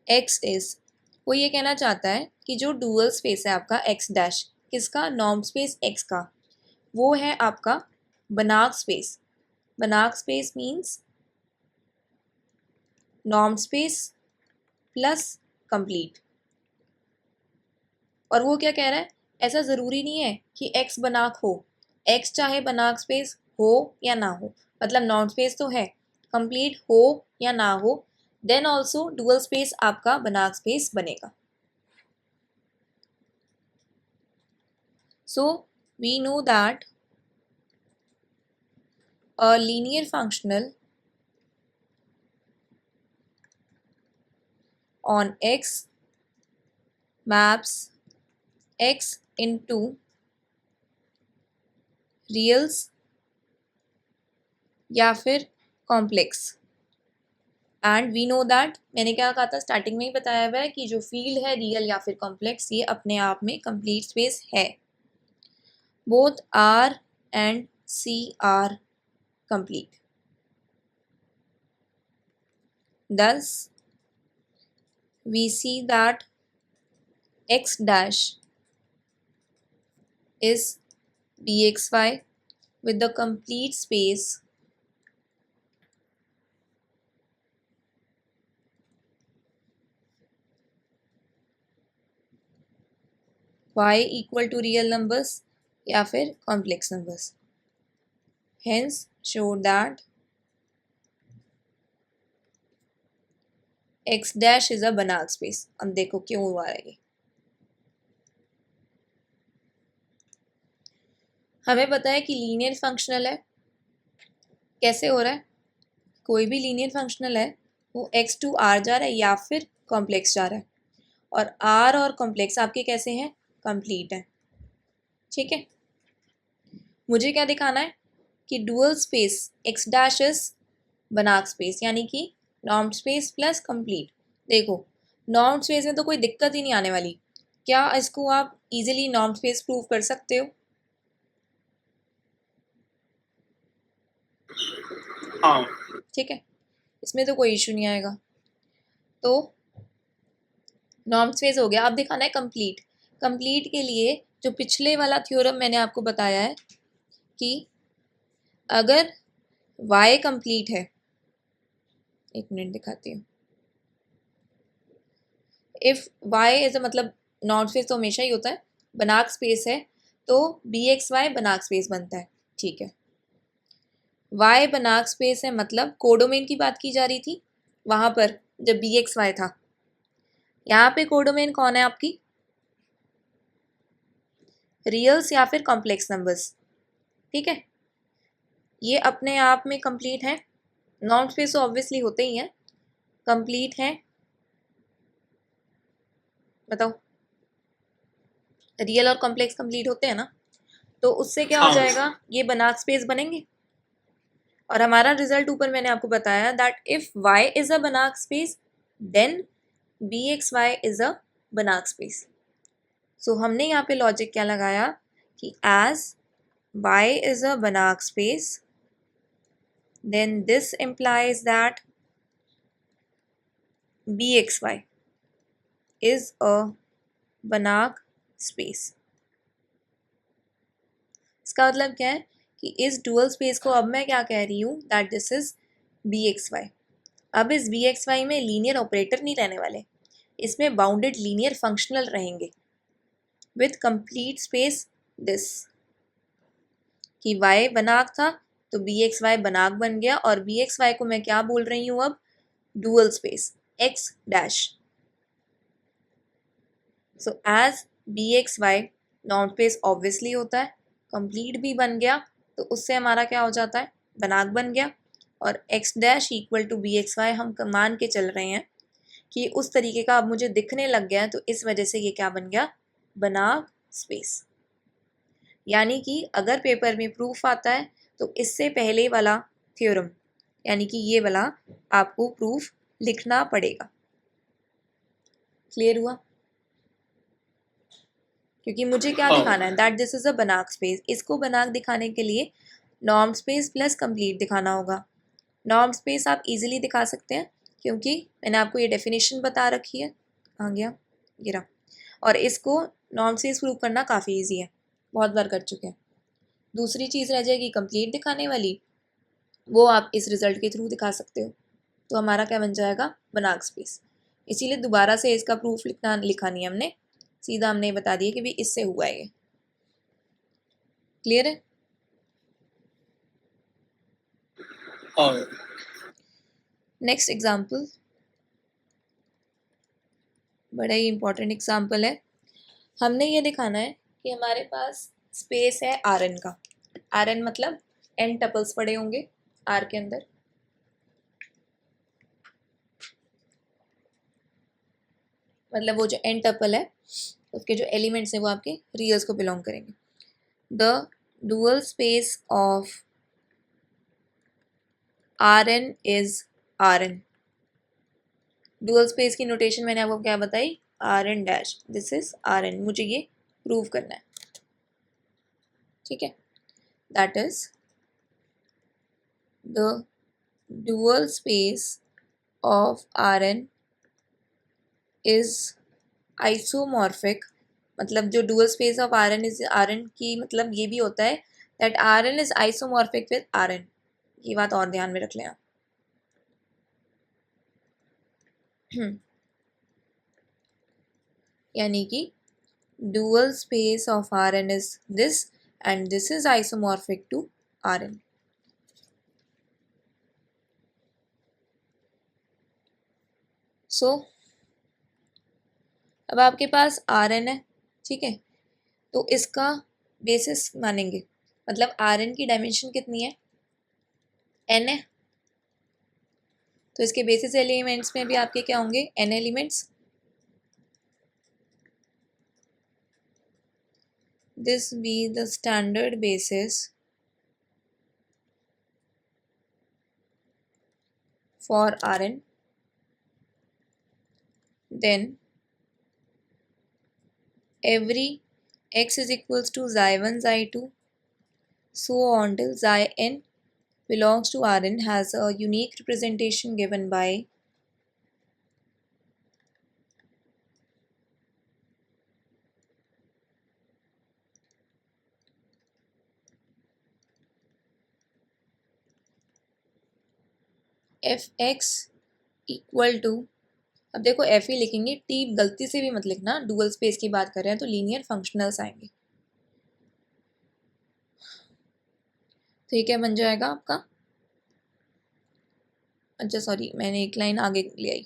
x is, वो ये कहना चाहता है कि जो डुअल स्पेस है आपका x डैश, किसका, नॉर्म स्पेस x का, वो है आपका Banach space. Banach space means norm space plus complete. और वो क्या कह रहा है, ऐसा ज़रूरी नहीं है कि x बनाक हो, x चाहे बनाक स्पेस हो या ना हो, मतलब नॉर्म स्पेस तो है, कंप्लीट हो या ना हो, देन ऑल्सो डुअल स्पेस आपका बनाक स्पेस बनेगा। So we know that a linear functional on x maps x into reals या फिर complex. And we know that, मैंने क्या कहा था स्टार्टिंग में ही बताया हुआ है कि जो फील्ड है रियल या फिर कॉम्प्लेक्स, ये अपने आप में कंप्लीट स्पेस है। Both R and C are complete, thus we see that x dash is bxy with the complete space y equal to real numbers या फिर complex numbers, hence show that x dash is a Banach space। अब देखो क्यों हुआ है ये, हमें पता है कि लीनियर फंक्शनल है, कैसे हो रहा है, कोई भी लीनियर फंक्शनल है वो x टू r जा रहा है या फिर कॉम्प्लेक्स जा रहा है, और r और कॉम्प्लेक्स आपके कैसे हैं, कंप्लीट है, ठीक है। मुझे क्या दिखाना है कि dual space x dash is बनाक स्पेस, यानी कि नॉर्म्ड स्पेस प्लस कंप्लीट। देखो नॉर्म्ड स्पेस में तो कोई दिक्कत ही नहीं आने वाली। क्या इसको आप इजीली नॉर्म्ड स्पेस प्रूव कर सकते हो? हाँ। ठीक है, इसमें तो कोई इशू नहीं आएगा। तो नॉर्म स्पेस हो गया। अब दिखाना है कंप्लीट। कंप्लीट के लिए जो पिछले वाला थ्योरम मैंने आपको बताया है कि अगर y कंप्लीट है, एक मिनट दिखाती हूँ। इफ y इज मतलब नॉर्म स्पेस तो हमेशा ही होता है, बनाक स्पेस है तो bxy बनाक स्पेस बनता है। ठीक है, y बनाक स्पेस है मतलब कोडोमेन की बात की जा रही थी वहां पर जब bxy था। यहाँ पे कोडोमेन कौन है आपकी? रियल्स या फिर कॉम्प्लेक्स नंबर्स। ठीक है, ये अपने आप में कंप्लीट है। नॉर्म स्पेस तो ऑब्वियसली होते ही हैं, कंप्लीट है। बताओ, रियल और कॉम्प्लेक्स कंप्लीट होते हैं ना, तो उससे क्या हो हाँ। जाएगा, ये बनाक स्पेस बनेंगे। और हमारा रिजल्ट ऊपर मैंने आपको बताया that if y is a Banach space then bxy is a Banach space. सो हमने यहाँ पे लॉजिक क्या लगाया कि as y is a Banach space then this implies that bxy is a Banach space. इसका मतलब क्या है कि इस डुअल स्पेस को अब मैं क्या कह रही हूँ दैट दिस इज bxy। अब इस bxy में लीनियर ऑपरेटर नहीं रहने वाले, इसमें बाउंडेड लीनियर फंक्शनल रहेंगे विथ कंप्लीट स्पेस दिस, कि y बनाक था तो bxy बनाक बन गया, और bxy को मैं क्या बोल रही हूँ अब, dual space x dash. So as bxy norm space obviously होता है, कंप्लीट भी बन गया, तो उससे हमारा क्या हो जाता है, बनाक बन गया। और x dash equal to bxy हम मान के चल रहे हैं कि उस तरीके का अब मुझे दिखने लग गया है, तो इस वजह से ये क्या बन गया, बनाक स्पेस। यानी कि अगर पेपर में प्रूफ आता है तो इससे पहले वाला थ्योरम यानी कि ये वाला आपको प्रूफ लिखना पड़ेगा। क्लियर हुआ? क्योंकि मुझे क्या हाँ। दिखाना है that this is a Banach space. इसको बनाक दिखाने के लिए नॉर्म स्पेस प्लस कंप्लीट दिखाना होगा। नॉर्म स्पेस आप इजीली दिखा सकते हैं क्योंकि मैंने आपको ये डेफिनेशन बता रखी है। आ गया गिरा। और इसको नॉर्म स्पेस प्रूव करना काफ़ी इजी है, बहुत बार कर चुके हैं। दूसरी चीज़ रह जाएगी कंप्लीट दिखाने वाली, वो आप इस रिजल्ट के थ्रू दिखा सकते हो। तो हमारा क्या बन जाएगा, बनाक स्पेस। इसीलिए दोबारा से इसका प्रूफ लिखा नहीं हमने, सीधा हमने बता दिया कि भी इससे हुआ है ये। क्लियर है? हाँ। नेक्स्ट एग्जाम्पल बड़ा ही इंपॉर्टेंट एग्जाम्पल है। हमने ये दिखाना है कि हमारे पास स्पेस है आर एन का। आर एन मतलब एन टपल्स पड़े होंगे आर के अंदर। मतलब वो जो एन टपल है उसके जो एलिमेंट्स हैं वो आपके रियल्स को बिलोंग करेंगे। The dual space of R N is R N. Dual space की नोटेशन मैंने आपको क्या बताई, R N dash, this is R N. मुझे ये प्रूव करना है, ठीक है। That is the dual space of R N is isomorphic. मतलब जो dual space of R N is R N की मतलब ये भी होता है that R N is isomorphic with R N. ये बात और ध्यान में रख लें आप। यानी कि dual space of Rn is this and this is isomorphic to Rn. So अब आपके पास Rn है, ठीक है, तो इसका बेसिस मानेंगे। मतलब Rn की डायमेंशन कितनी है, n है, तो इसके बेसिस एलिमेंट्स में भी आपके क्या होंगे, n elements. This be the standard basis for Rn, then every x is equals to xi1, xi2, so on till xi(n) belongs to Rn has a unique representation given by fx equal to, अब देखो F ही लिखेंगे, T गलती से भी मत लिखना, dual space की बात कर रहे हैं तो लीनियर फंक्शनल्स आएंगे। तो ये क्या बन जाएगा आपका, अच्छा सॉरी मैंने एक लाइन आगे ले आई,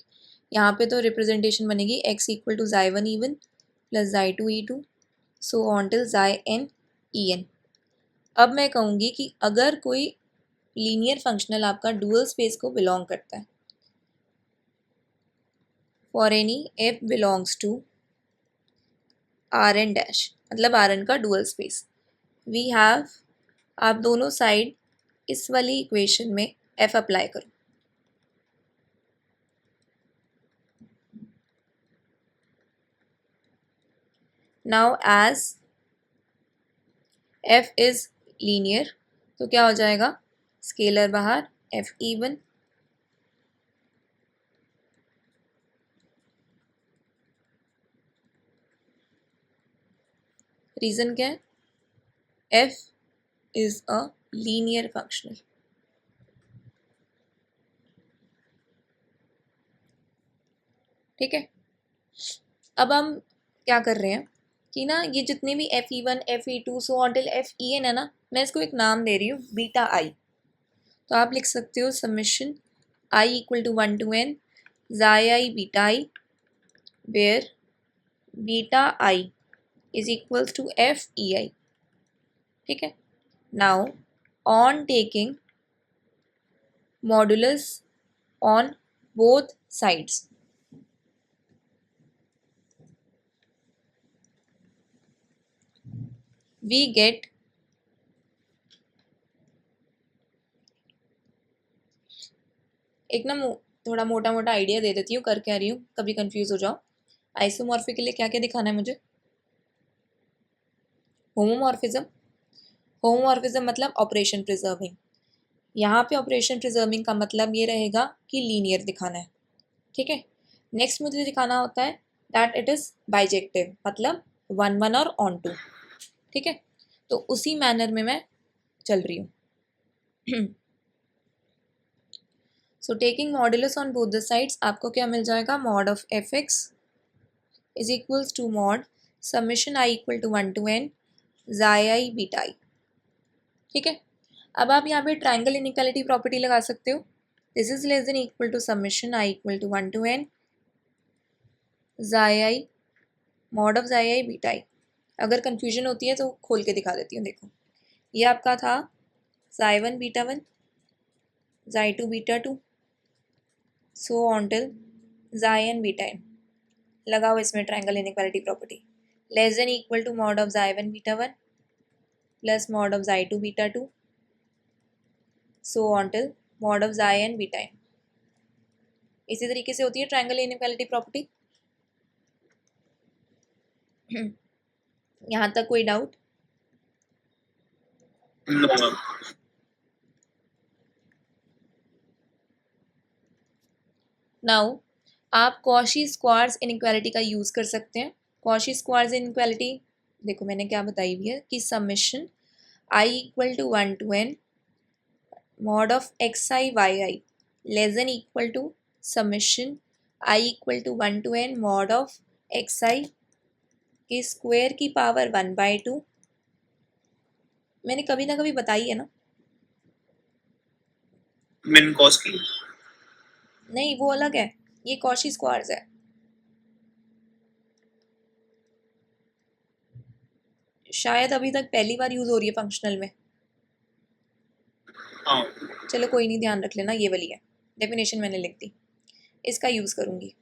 यहाँ पे तो रिप्रेजेंटेशन बनेगी x equal to xi1 even plus xi2 e2 so on till xn en। अब मैं कहूँगी कि अगर कोई लीनियर फंक्शनल आपका डुअल स्पेस को बिलोंग करता है, for any f belongs to Rn dash, मतलब Rn का डुअल स्पेस, वी हैव, आप दोनों साइड इस वाली इक्वेशन में f अप्लाई करो। Now as f is linear तो क्या हो जाएगा, स्केलर बाहर f even रीजन क्या है, f is a linear functional. ठीक है, अब हम क्या कर रहे हैं कि ना ये जितने भी fe1 fe2 so on till fen है ना, मैं इसको एक नाम दे रही हूँ बीटा आई। तो आप लिख सकते हो summation i equal to 1 to n xi I beta i, where beta i is equals to f e i। ठीक है, now on taking modulus on both sides, we get एक ना थोड़ा मोटा मोटा आइडिया दे देती हूँ, कर क्या रही हूँ कभी कंफ्यूज हो जाओ। आइसोमॉर्फिक के लिए क्या क्या दिखाना है मुझे, होमोमॉर्फिज्म, होमोमॉर्फिज्म मतलब ऑपरेशन प्रिजर्विंग, यहाँ पे ऑपरेशन प्रिजर्विंग का मतलब ये रहेगा कि लीनियर दिखाना है। ठीक है, नेक्स्ट मुझे दिखाना होता है दैट इट इज बाइजेक्टिव, मतलब 1 1 और ऑन 2। ठीक है, तो उसी मैनर में मैं चल रही हूँ। So taking modulus on both the sides, आपको क्या मिल जाएगा, mod of f x is equals to mod summation i equal to 1 to n xi I beta i. ठीक है, अब आप यहाँ पे ट्राइंगल इनइक्वालिटी प्रॉपर्टी लगा सकते हो, this is less than equal to summation i equal to 1 to n xi I mod of xi I beta i. अगर कन्फ्यूजन होती है तो खोल के दिखा देती हूँ, देखो ये आपका था xi1 beta 1 xi2 beta 2 so on till xi n beta n, लगाओ इसमें triangle inequality property, less than equal to mod of xi1 beta 1 plus mod of xi2 beta 2 so on till mod of xi n beta n। इसी तरीके से होती है triangle inequality property. यहाँ तक कोई डाउट? नाउ आप कॉशी स्क्वायर्स इनइक्वालिटी का यूज़ कर सकते हैं। कॉशी स्क्वायर्स इनइक्वालिटी देखो मैंने क्या बताई हुई है कि summation i equal to 1 to n mod of x i y i less than equal to summation i equal to 1 to n mod of x i के स्क्वायर की पावर 1/2। मैंने कभी ना कभी बताई है ना, मिन कॉस की नहीं वो अलग है, ये कॉशी स्क्वायर्स है। शायद अभी तक पहली बार यूज हो रही है फंक्शनल में। हाँ चलो कोई नहीं, ध्यान रख लेना, ये वाली है, डेफिनेशन मैंने लिख दी, इसका यूज करूंगी।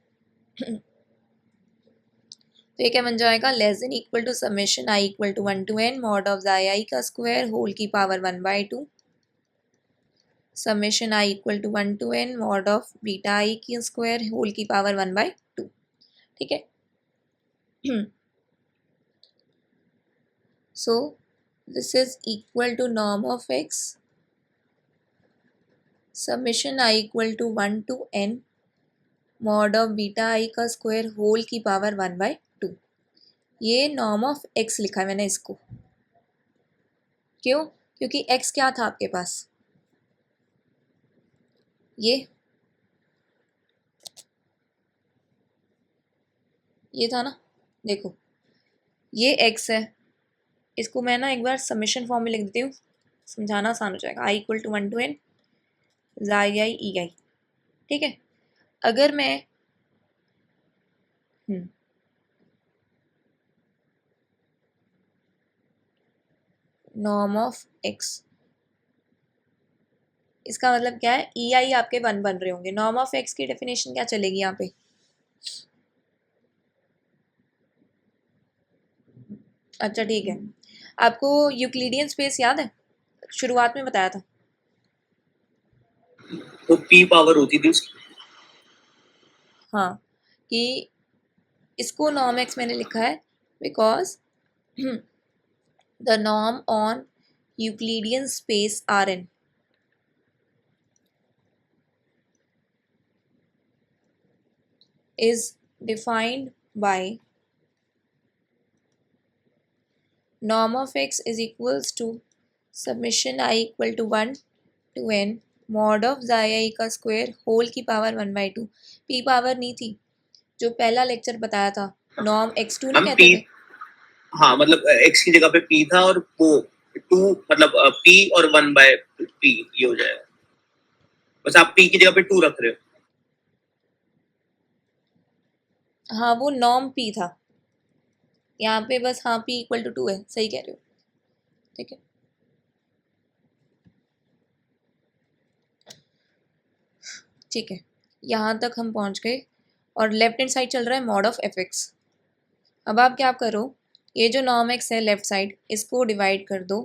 तो ये क्या बन जाएगा, less than equal to summation i equal to 1 to n mod of xi का स्क्वायर होल की power 1/2 summation i equal to 1 to n mod of beta i की स्क्वायर होल की पावर 1/2, ठीक है। So this is equal to norm of x summation I equal to 1 to n mod of beta i का square whole की power 1/2। ये norm of x लिखा है मैंने इसको, क्यों? क्योंकि x क्या था आपके पास, ये था ना, देखो ये x है, इसको मैं ना एक बार समेशन फॉर्म में लिख देती हूँ, समझाना आसान हो जाएगा। आई equal to 1 to n xi आई ई आई, ठीक है। अगर मैं नॉर्म ऑफ x, इसका मतलब क्या है, ई आई आपके 1 बन रहे होंगे। नॉर्म ऑफ x की डेफिनेशन क्या चलेगी यहाँ पे, अच्छा ठीक है। आपको यूक्लिडियन स्पेस याद है, शुरुआत में बताया था। तो p पावर होती थी उसकी। हाँ, कि इसको नॉर्म एक्स मैंने लिखा है because the norm on Euclidean space R n is defined by norm of x is equals to summation I equal to 1 to n mod of xi I का स्क्वायर होल की power 1/2। p power नहीं थी, जो पहला lecture बताया था, norm x2 नहीं कहते थे। हाँ मतलब x की जगह पे p था और वो 2 मतलब p और 1/p ये हो जाएगा, बस आप p की जगह पे 2 रख रहे हो। हाँ वो नॉर्म p था, यहाँ पे बस हाँ p इक्वल टू 2 है, सही कह रहे हो, ठीक है। ठीक है, यहाँ तक हम पहुँच गए और लेफ्ट हैंड साइड चल रहा है मॉड ऑफ एफ एक्स। अब आप क्या करो, ये जो नॉर्म एक्स है लेफ्ट साइड, इसको डिवाइड कर दो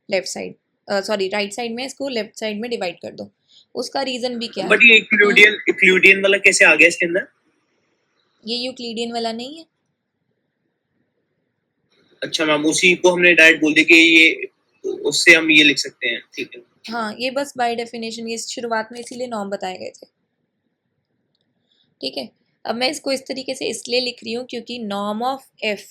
left side, sorry right side में, इसको लेफ्ट साइड में डिवाइड कर दो। उसका रीज़न भी क्या है, बट ये यूक्लिडियन वाला कैसे आ गया इसके अंदर? ये यूक्लिडियन वाला नहीं है। अच्छा मैम, उसी को हमने डायरेक्ट बोल दिया कि ये, उससे हम ये लिख सकते हैं, ठीक है। हाँ ये बस बाय डेफिनेशन, ये शुरुआत में इसीलिए नॉर्म बताए गए थे, ठीक है। अब मैं इसको इस तरीके से इसलिए लिख रही हूँ क्योंकि नॉर्म ऑफ एफ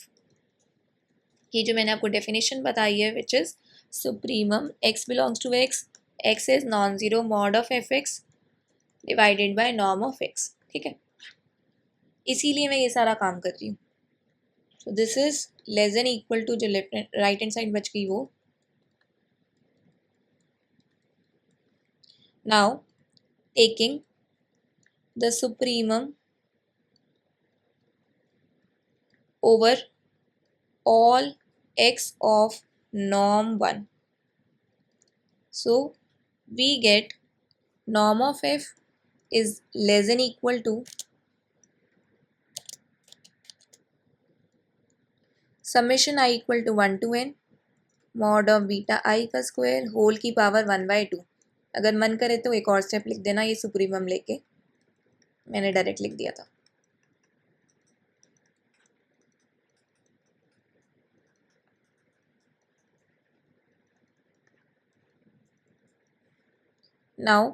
की जो मैंने आपको डेफिनेशन बताई है, which is supremum x belongs to x, x is non zero mod of f x divided by norm of x, ठीक है। इसीलिए मैं ये सारा काम कर रही हूँ। So this is less than equal to, जो लेफ्ट राइट हैंड साइड बच गई वो, now taking the supremum over all x of norm 1. So we get norm of f is less than equal to summation I equal to 1 to n mod of beta i का square whole की power 1/2। अगर मन करे तो एक और step लिख देना, ये सुप्रीमम लेके, मैंने डायरेक्ट लिख दिया था। नाउ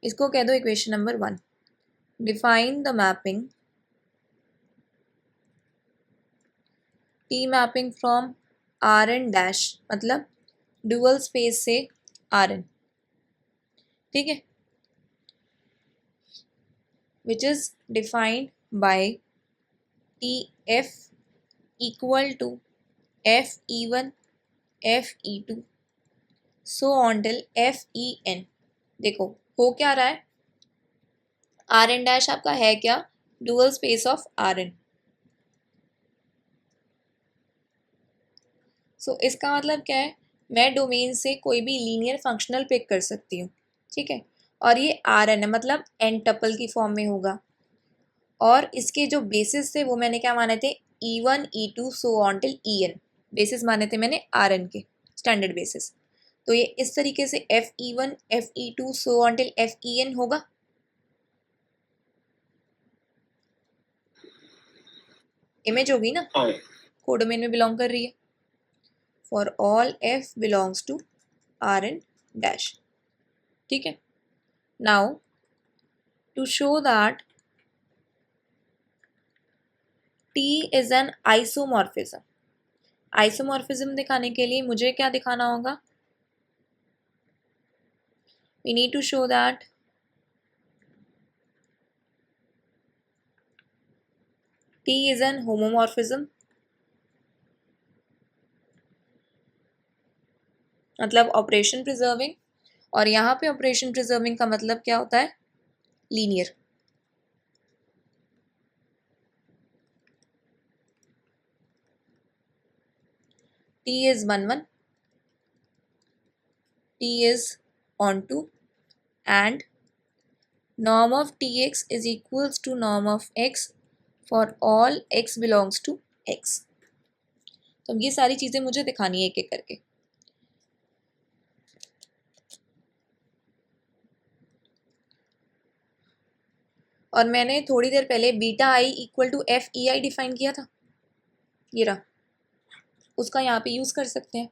इसको कह दो equation number 1। Define the mapping T mapping from R N dash, मतलब डुअल स्पेस से आर एन, ठीक है, which is defined by TF equal to FE1 FE2 so on till FEN। देखो हो क्या रहा है, आर एन डैश आपका है क्या, dual space of R n. So इसका मतलब क्या है, मैं डोमेन से कोई भी लीनियर फंक्शनल पिक कर सकती हूँ, ठीक है। और ये आर एन है, मतलब एन टपल की फॉर्म में होगा, और इसके जो बेसिस थे वो मैंने क्या माने थे, E1 E2 so on till EN, basis माने थे मैंने आर एन के, स्टैंडर्ड बेसिस। तो ये इस तरीके से FE1 FE2 so until FEN होगा। इमेज होगी ना, हाँ कोडोमेन में बिलोंग कर रही है। For all F belongs to Rn dash. ठीक है, now to show that T is an isomorphism, isomorphism दिखाने के लिए मुझे क्या दिखाना होगा? We need to show that T is an homomorphism, मतलब ऑपरेशन प्रिजर्विंग, और यहाँ पे ऑपरेशन प्रिजर्विंग का मतलब क्या होता है? Linear. T is 1 1, T is on 2, and norm of Tx is equals to norm of x for all x belongs to x। तो ये सारी चीजें मुझे दिखानी है एक एक करके। और मैंने थोड़ी देर पहले beta i equal to FEI define किया था, ये रहा, उसका यहाँ पे यूज कर सकते हैं।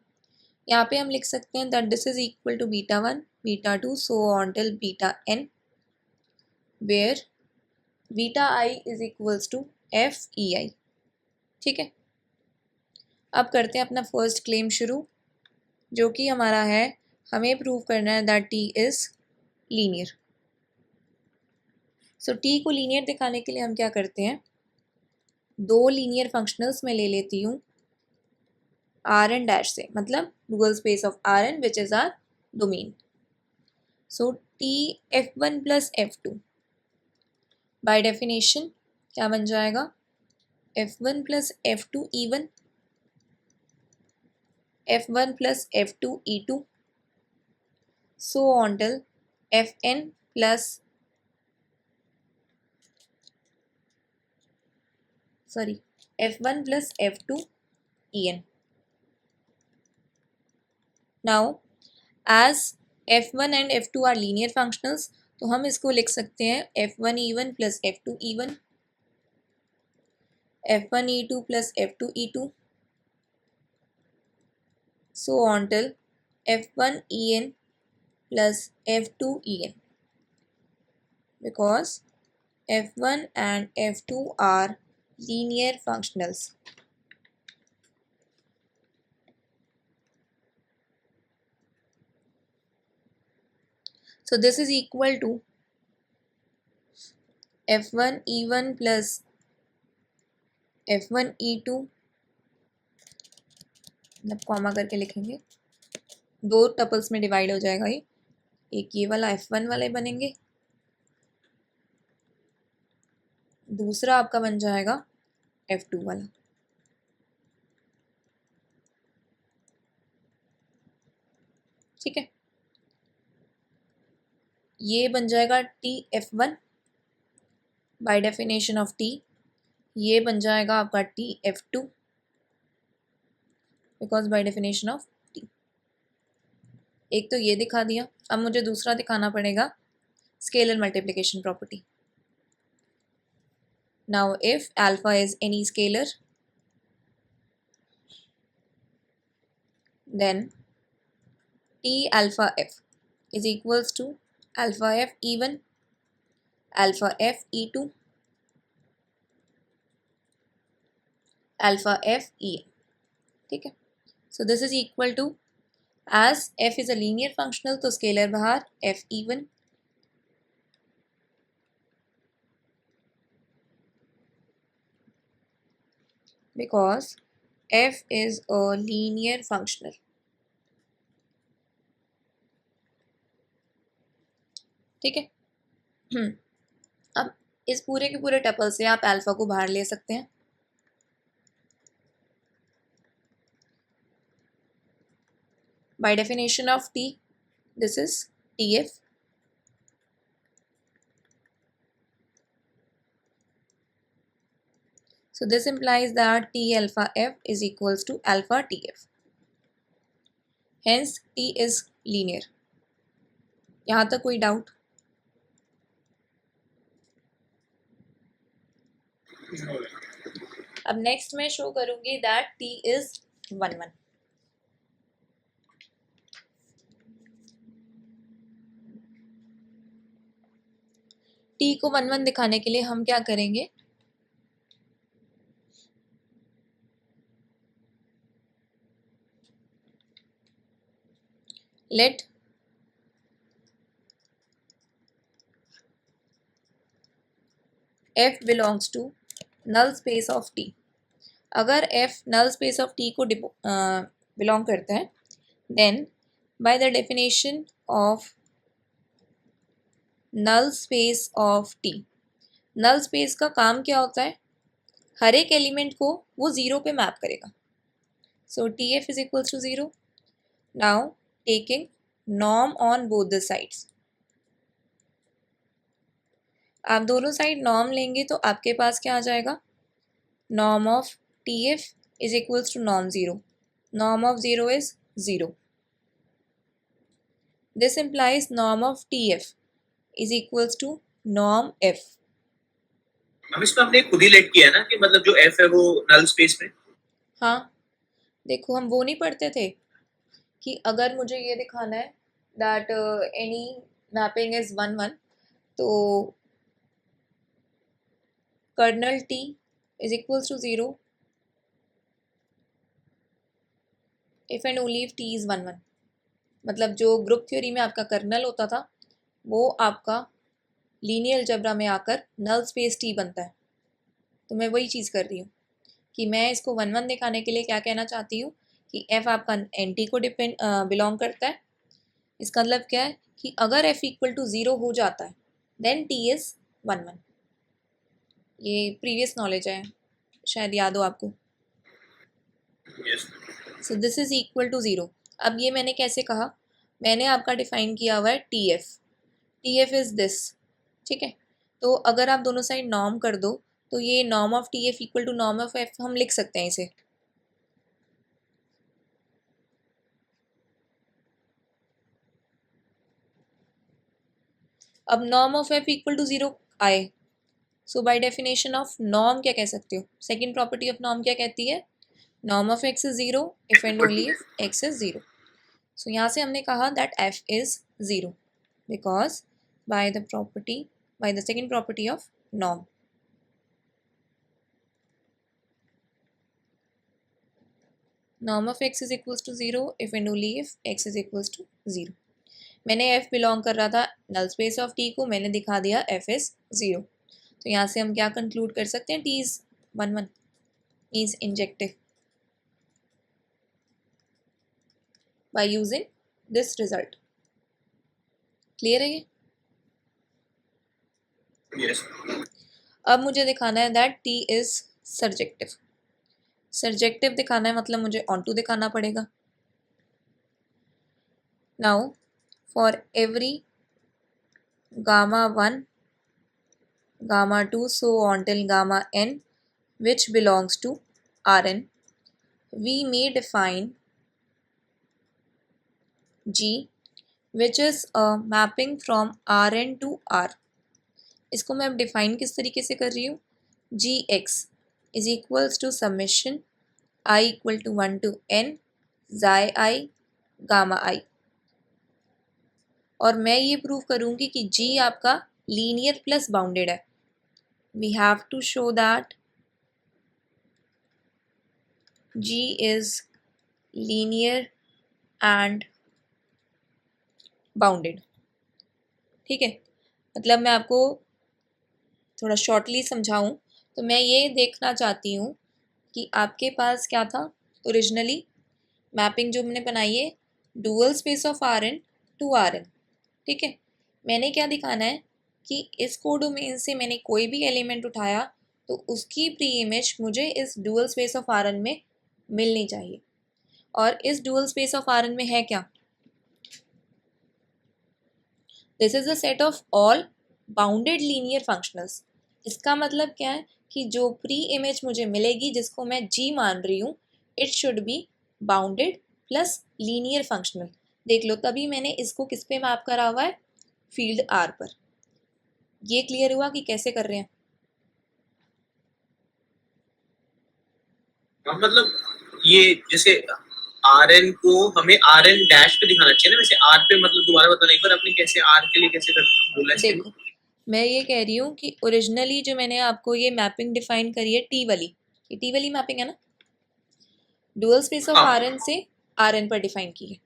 यहाँ पे हम लिख सकते हैं that this is equal to beta 1 beta 2 so on till beta n, where beta i is equals to FEI। ठीक है, अब करते हैं अपना फर्स्ट क्लेम शुरू, जो कि हमारा है, हमें प्रूव करना है that T is linear. So T को लीनियर दिखाने के लिए हम क्या करते हैं, दो लीनियर फंक्शनल्स में ले लेती हूँ Rn डैश से, मतलब dual space of Rn which is our domain. So T F1 plus F2 by definition क्या बन जाएगा, F1 plus F2 E1, F1 plus F2 E2, so on till Fn plus F1 plus F2 En। Now as F1 and F2 are linear functionals, तो हम इसको लिख सकते हैं F1 E1 plus F2 E1, F1 E2 plus F2 E2, so on till F1 En plus F2 En, because F1 and F2 are linear functionals. So this is equal to F1 E1 plus F1 E2, मतलब comma करके लिखेंगे, दो tuples में divide हो जाएगा ये, एक ये वाला F1 वाले बनेंगे, दूसरा आपका बन जाएगा F2 वाला। ठीक है, ये बन जाएगा TF1 bye definition of T, ये बन जाएगा आपका TF2 because by definition of T। एक तो ये दिखा दिया, अब मुझे दूसरा दिखाना पड़ेगा scalar multiplication property. Now if alpha is any scalar, then T alpha F is equals to alpha F E1 alpha F E2 alpha F En। ठीक है, so this is equal to, as F is a linear functional तो scalar बाहर F E1 because F is a linear functional। ठीक है, अब इस पूरे के पूरे टपल से आप अल्फा को बाहर ले सकते हैं। By definition of T, this is TF, so this implies that T alpha F is equals to alpha TF। Hence T is linear. यहाँ तक कोई डाउट? अब नेक्स्ट मैं शो करूंगी दैट टी इज 1 1। टी को 1 1 दिखाने के लिए हम क्या करेंगे, let f belongs to null space of t। अगर f null space of t को बिलोंग करता है, then by the definition of null space of t, null space का काम क्या होता है, हर एक एलिमेंट को वो जीरो पे मैप करेगा। So t f is equal to zero. Now taking norm on both the sides, आप दोनों साइड नॉर्म लेंगे तो आपके पास क्या आ जाएगा, norm of T f is equals to norm zero, norm of zero is zero. This implies norm of tf is equals to norm f। हम इसमें हमने खुद ही लेट किया है ना कि मतलब जो f है वो नल स्पेस में। हाँ देखो, हम वो नहीं पढ़ते थे कि अगर मुझे ये दिखाना है दैट एनी मैपिंग इज 1 1, तो kernel t is equals to zero if and only if t is 1 1। मतलब जो ग्रुप थ्योरी में आपका कर्नल होता था वो आपका लीनियर अलजेब्रा में आकर नल स्पेस t बनता है। तो मैं वही चीज़ कर रही हूँ कि मैं इसको 1 1 दिखाने के लिए क्या कहना चाहती हूँ कि f आपका एंटी को बिलोंग करता है। इसका मतलब क्या है कि अगर f इक्वल टू ज़ीरो हो जाता है देन t इज़ 1 1। ये प्रीवियस नॉलेज है, शायद याद हो आपको। So this is equal to zero. अब ये मैंने कैसे कहा, मैंने आपका डिफाइन किया हुआ है T F, T F is this, ठीक है। तो अगर आप दोनों साइड नॉर्म कर दो तो ये norm of T f equal to norm of f हम लिख सकते हैं इसे। अब norm of f equal to zero आए, so by definition of norm क्या कह सकते हो, सेकेंड प्रॉपर्टी ऑफ नॉर्म क्या कहती है, norm of x is zero if and only if x is zero. So यहाँ से हमने कहा that f is zero because by the property, by the second property of norm. Norm of x is equals to zero if and only if x is equals to zero. मैंने f belong कर रहा था नल space of t को, मैंने दिखा दिया f is zero. तो यहाँ से हम क्या कंक्लूड कर सकते हैं, t is 1 1 is injective by using this result. Clear है ये? Yes. अब मुझे दिखाना है that t is surjective. Surjective दिखाना है मतलब मुझे ऑनटू दिखाना पड़ेगा। Now for every gamma 1 gamma 2 so on till gamma n which belongs to Rn, we may define G which is a mapping from Rn to R। इसको मैं अब define किस तरीके से कर रही हूँ, g x is equals to summation i equal to 1 to n xi i gamma आई। और मैं ये प्रूव करूँगी कि जी आपका लीनियर प्लस बाउंडेड है। we have to show that G is linear and bounded। ठीक है, मतलब मैं आपको थोड़ा शॉर्टली समझाऊं तो मैं ये देखना चाहती हूँ कि आपके पास क्या था ओरिजिनली, मैपिंग जो हमने बनाई है dual space of R n to R n. ठीक है, मैंने क्या दिखाना है कि इस कोडोमेन से मैंने कोई भी एलिमेंट उठाया तो उसकी प्री इमेज मुझे इस dual space of R n में मिलनी चाहिए। और इस dual space of R n में है क्या, this is the set of all bounded linear functionals. इसका मतलब क्या है कि जो प्री इमेज मुझे मिलेगी जिसको मैं जी मान रही हूँ, it should be bounded plus linear functional. देख लो तभी मैंने इसको किस पे मैप करा हुआ है, फील्ड आर पर। ये क्लियर हुआ कि कैसे कर रहे हैं? मतलब ये जैसे आर एन को हमें आर एन डैश पे दिखाना चाहिए ना, वैसे आर पे मतलब दोबारा बताना एक बार आपने कैसे आर के लिए कैसे कर बोला इसके लिए? देखो मैं ये कह रही हूँ कि ओरिजिनली जो मैंने आपको ये मैपिंग डिफाइन करी है टी वाली, ये टी वाली मैपिंग है ना, dual space of R n से आर एन पर डिफाइन की है,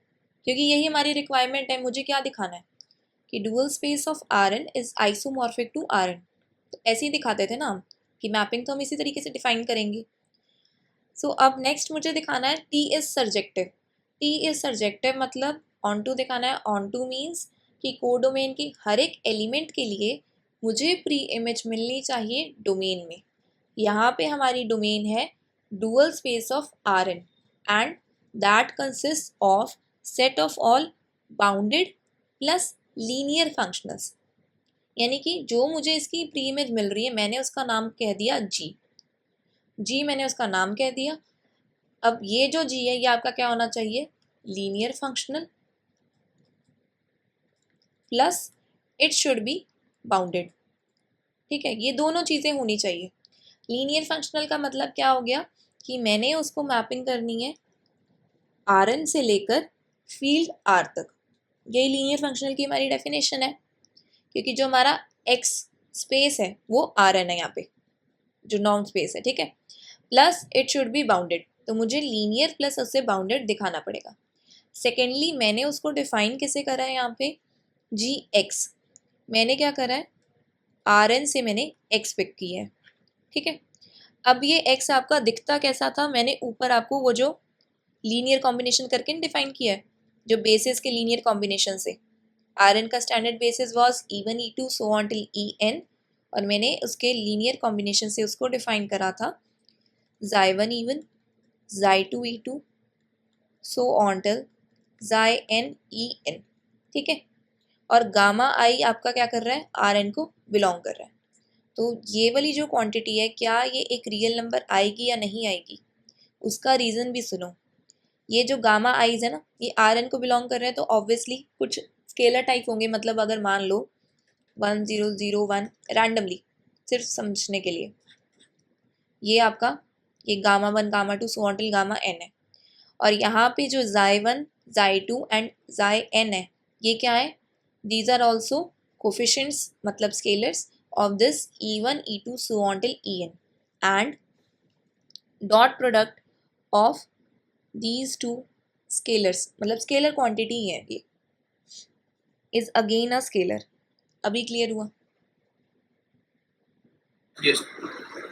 क्योंकि यही हमारी रिक्वायरमेंट है। मुझे क्या दिखाना है कि dual space of R N is isomorphic to R n. तो ऐसे ही दिखाते थे ना हम कि मैपिंग तो हम इसी तरीके से डिफाइन करेंगे। सो अब नेक्स्ट मुझे दिखाना है T is surjective. T is surjective मतलब ऑन टू दिखाना है। ऑन टू मीन्स कि कोडोमेन की हर एक एलिमेंट के लिए मुझे प्री इमेज मिलनी चाहिए डोमेन में। यहाँ पे हमारी डोमेन है dual space of R n and that consist of set of all bounded plus linear functionals. यानी कि जो मुझे इसकी प्री इमेज मिल रही है मैंने उसका नाम कह दिया जी मैंने उसका नाम कह दिया। अब ये जो जी है ये आपका क्या होना चाहिए, linear functional plus it should be bounded. ठीक है, ये दोनों चीज़ें होनी चाहिए। लीनियर फंक्शनल का मतलब क्या हो गया कि मैंने उसको मैपिंग करनी है आर एन से लेकर फील्ड आर तक। यही लीनियर फंक्शनल की हमारी डेफिनेशन है, क्योंकि जो हमारा एक्स स्पेस है वो आर एन है यहाँ पे, जो नॉर्म स्पेस है। ठीक है, plus it should be bounded, तो मुझे लीनियर प्लस उससे बाउंडेड दिखाना पड़ेगा। सेकेंडली मैंने उसको डिफाइन कैसे करा है यहाँ पे, जी एक्स। मैंने क्या करा है, आर एन से मैंने एक्स पिक किया है। ठीक है, अब ये एक्स आपका दिखता कैसा था, मैंने ऊपर आपको वो जो लीनियर कॉम्बिनेशन करके डिफाइन किया है, जो बेसिस के लीनियर कॉम्बिनेशन से। आर एन का standard basis was E1 E2 so on till En, और मैंने उसके लीनियर कॉम्बिनेशन से उसको डिफाइन करा था xi1 E1 xi2 E2 so on till xn En। ठीक है, और गामा आई आपका क्या कर रहा है, आर एन को बिलोंग कर रहा है। तो ये वाली जो क्वांटिटी है क्या ये एक रियल नंबर आएगी या नहीं आएगी, उसका रीज़न भी सुनो। ये जो गामा आईज है ना ये आर एन को बिलोंग कर रहे हैं, तो ऑब्वियसली कुछ स्केलर टाइप होंगे। मतलब अगर मान लो 1001 रैंडमली, सिर्फ समझने के लिए, ये आपका ये gamma 1 gamma 2 so till gamma n है। और यहाँ पे जो xi1 xi2 एंड xn है ये क्या है, दीज आर ऑल्सो कोफिशिएंट्स मतलब scalars of this E1 E2 so on till En, and dot product of these two scalars मतलब स्केलर क्वांटिटी ही है ये, इज अगेन अ स्केलर। अभी क्लियर हुआ? यस।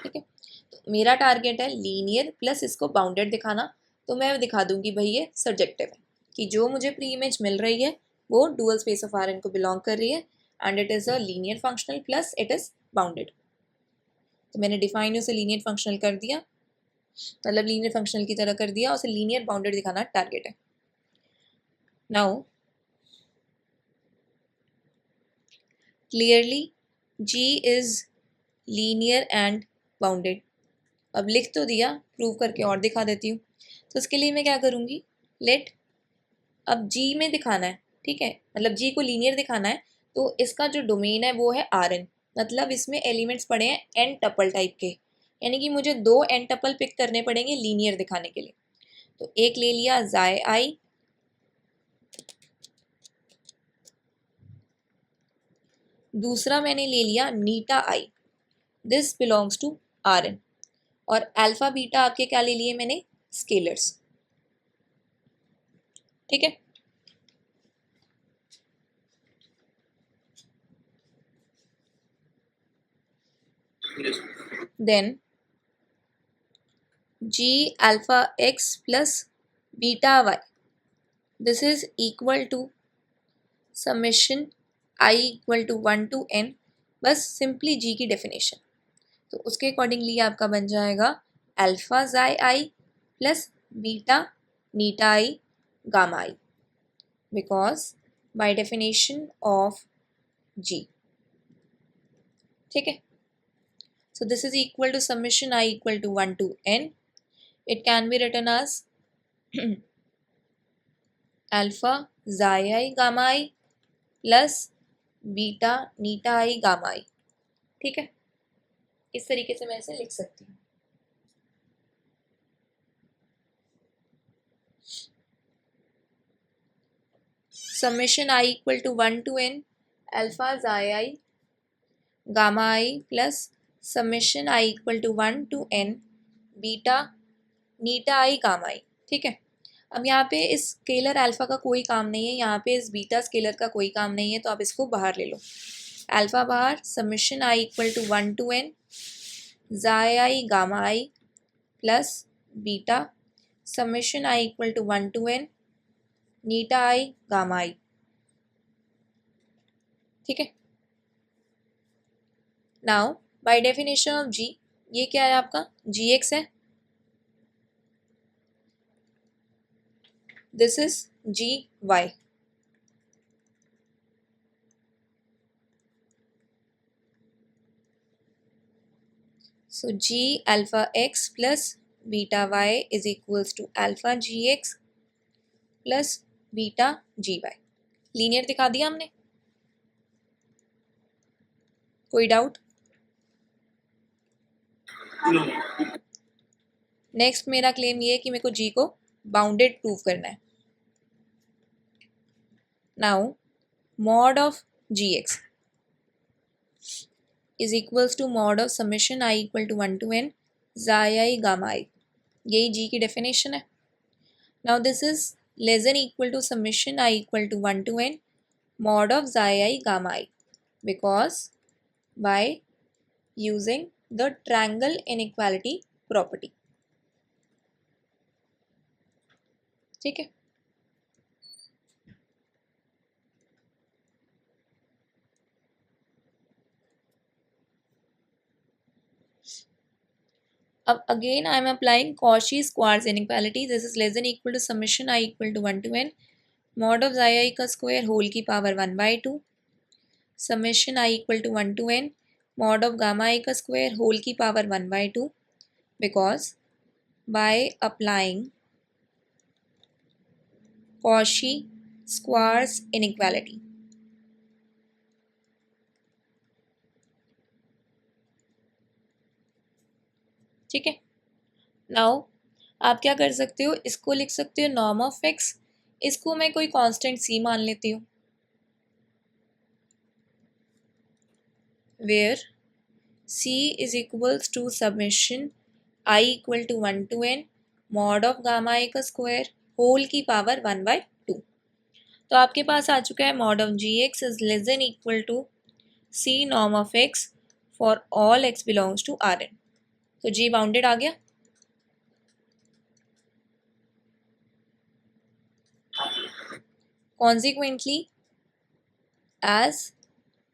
ठीक है, तो मेरा टारगेट है लीनियर प्लस इसको बाउंडेड दिखाना। तो मैं दिखा दूंगी भाई ये सब्जेक्टिव है कि जो मुझे प्री इमेज मिल रही है वो dual space of R n को बिलोंग कर रही है and it is a linear functional plus it is bounded. तो मैंने डिफाइन उसे लीनियर फंक्शनल कर दिया, मतलब लीनियर फंक्शनल की तरह कर दिया, उसे लीनियर बाउंडेड दिखाना टारगेट है। Now clearly g is linear and bounded. अब लिख तो दिया, प्रूव करके और दिखा देती हूँ। तो इसके लिए मैं क्या करूँगी, लेट, अब जी में दिखाना है। ठीक है, मतलब जी को लीनियर दिखाना है, तो इसका जो डोमेन है वो है आर एन। मतलब इसमें एलिमेंट्स पड़े हैं एन टपल टाइप के, यानी कि मुझे 2 एन टपल पिक करने पड़ेंगे लीनियर दिखाने के लिए। तो एक ले लिया जाई आई, दूसरा मैंने ले लिया eta i, this belongs to R n, और अल्फा बीटा आपके क्या ले लिए मैंने, स्केलर्स। ठीक है, then g alpha x plus beta y, this is equal to summation i equal to 1 to n, बस सिंपली जी की डेफिनेशन। तो उसके अकॉर्डिंगली आपका बन जाएगा alpha xi i plus beta eta i gamma i, because by definition of g. ठीक है, so this is equal to summation I equal to 1 to n. It can be written as alpha xi i gamma i plus beta eta i gamma i. ठीक है, इस तरीके से मैं इसे लिख सकती हूँ। Summation i equal to 1 to n alpha xi i gamma i plus summation i equal to 1 to n beta eta i gamma i. ठीक है, अब यहाँ पे इस स्केलर अल्फा का कोई काम नहीं है, यहाँ पे इस बीटा स्केलर का कोई काम नहीं है, तो आप इसको बाहर ले लो। अल्फा बाहर, summation i equal to 1 to n xi i gamma i plus beta summation i equal to 1 to n eta i gamma i. ठीक है, now by definition of g, ये क्या है आपका जी एक्स है, this is g y. So g alpha x plus beta y is equals to alpha gx plus beta gy। Linear दिखा दिया हमने, कोई डाउट? नेक्स्ट मेरा क्लेम ये है कि मेरे को g को बाउंडेड प्रूव करना है। Now mod of gx is equals to mod of summation i equal to 1 to n xi i gamma आई। यही g की डेफिनेशन है। Now this is less than equal to summation i equal to 1 to n mod of xi I gamma I because by using the triangle inequality property। ठीक है, अब again I am applying Cauchy squares inequality। this is less than equal to summation I equal to 1 to n mod of xi I का square whole की power 1/2 summation I equal to 1 to n mod of gamma I का square whole की power 1/2 because by applying Cauchy squares inequality। ठीक है, now आप क्या कर सकते हो, इसको लिख सकते हो नॉर्म ऑफ एक्स, इसको मैं कोई कांस्टेंट सी मान लेती हूँ, where c is equals to summation i equal to 1 to n mod of gamma i का स्क्वायर होल की पावर 1/2। तो आपके पास आ चुका है mod of g x is less than equal to c norm of x for all x belongs to R n. तो g bounded आ गया। Consequently, as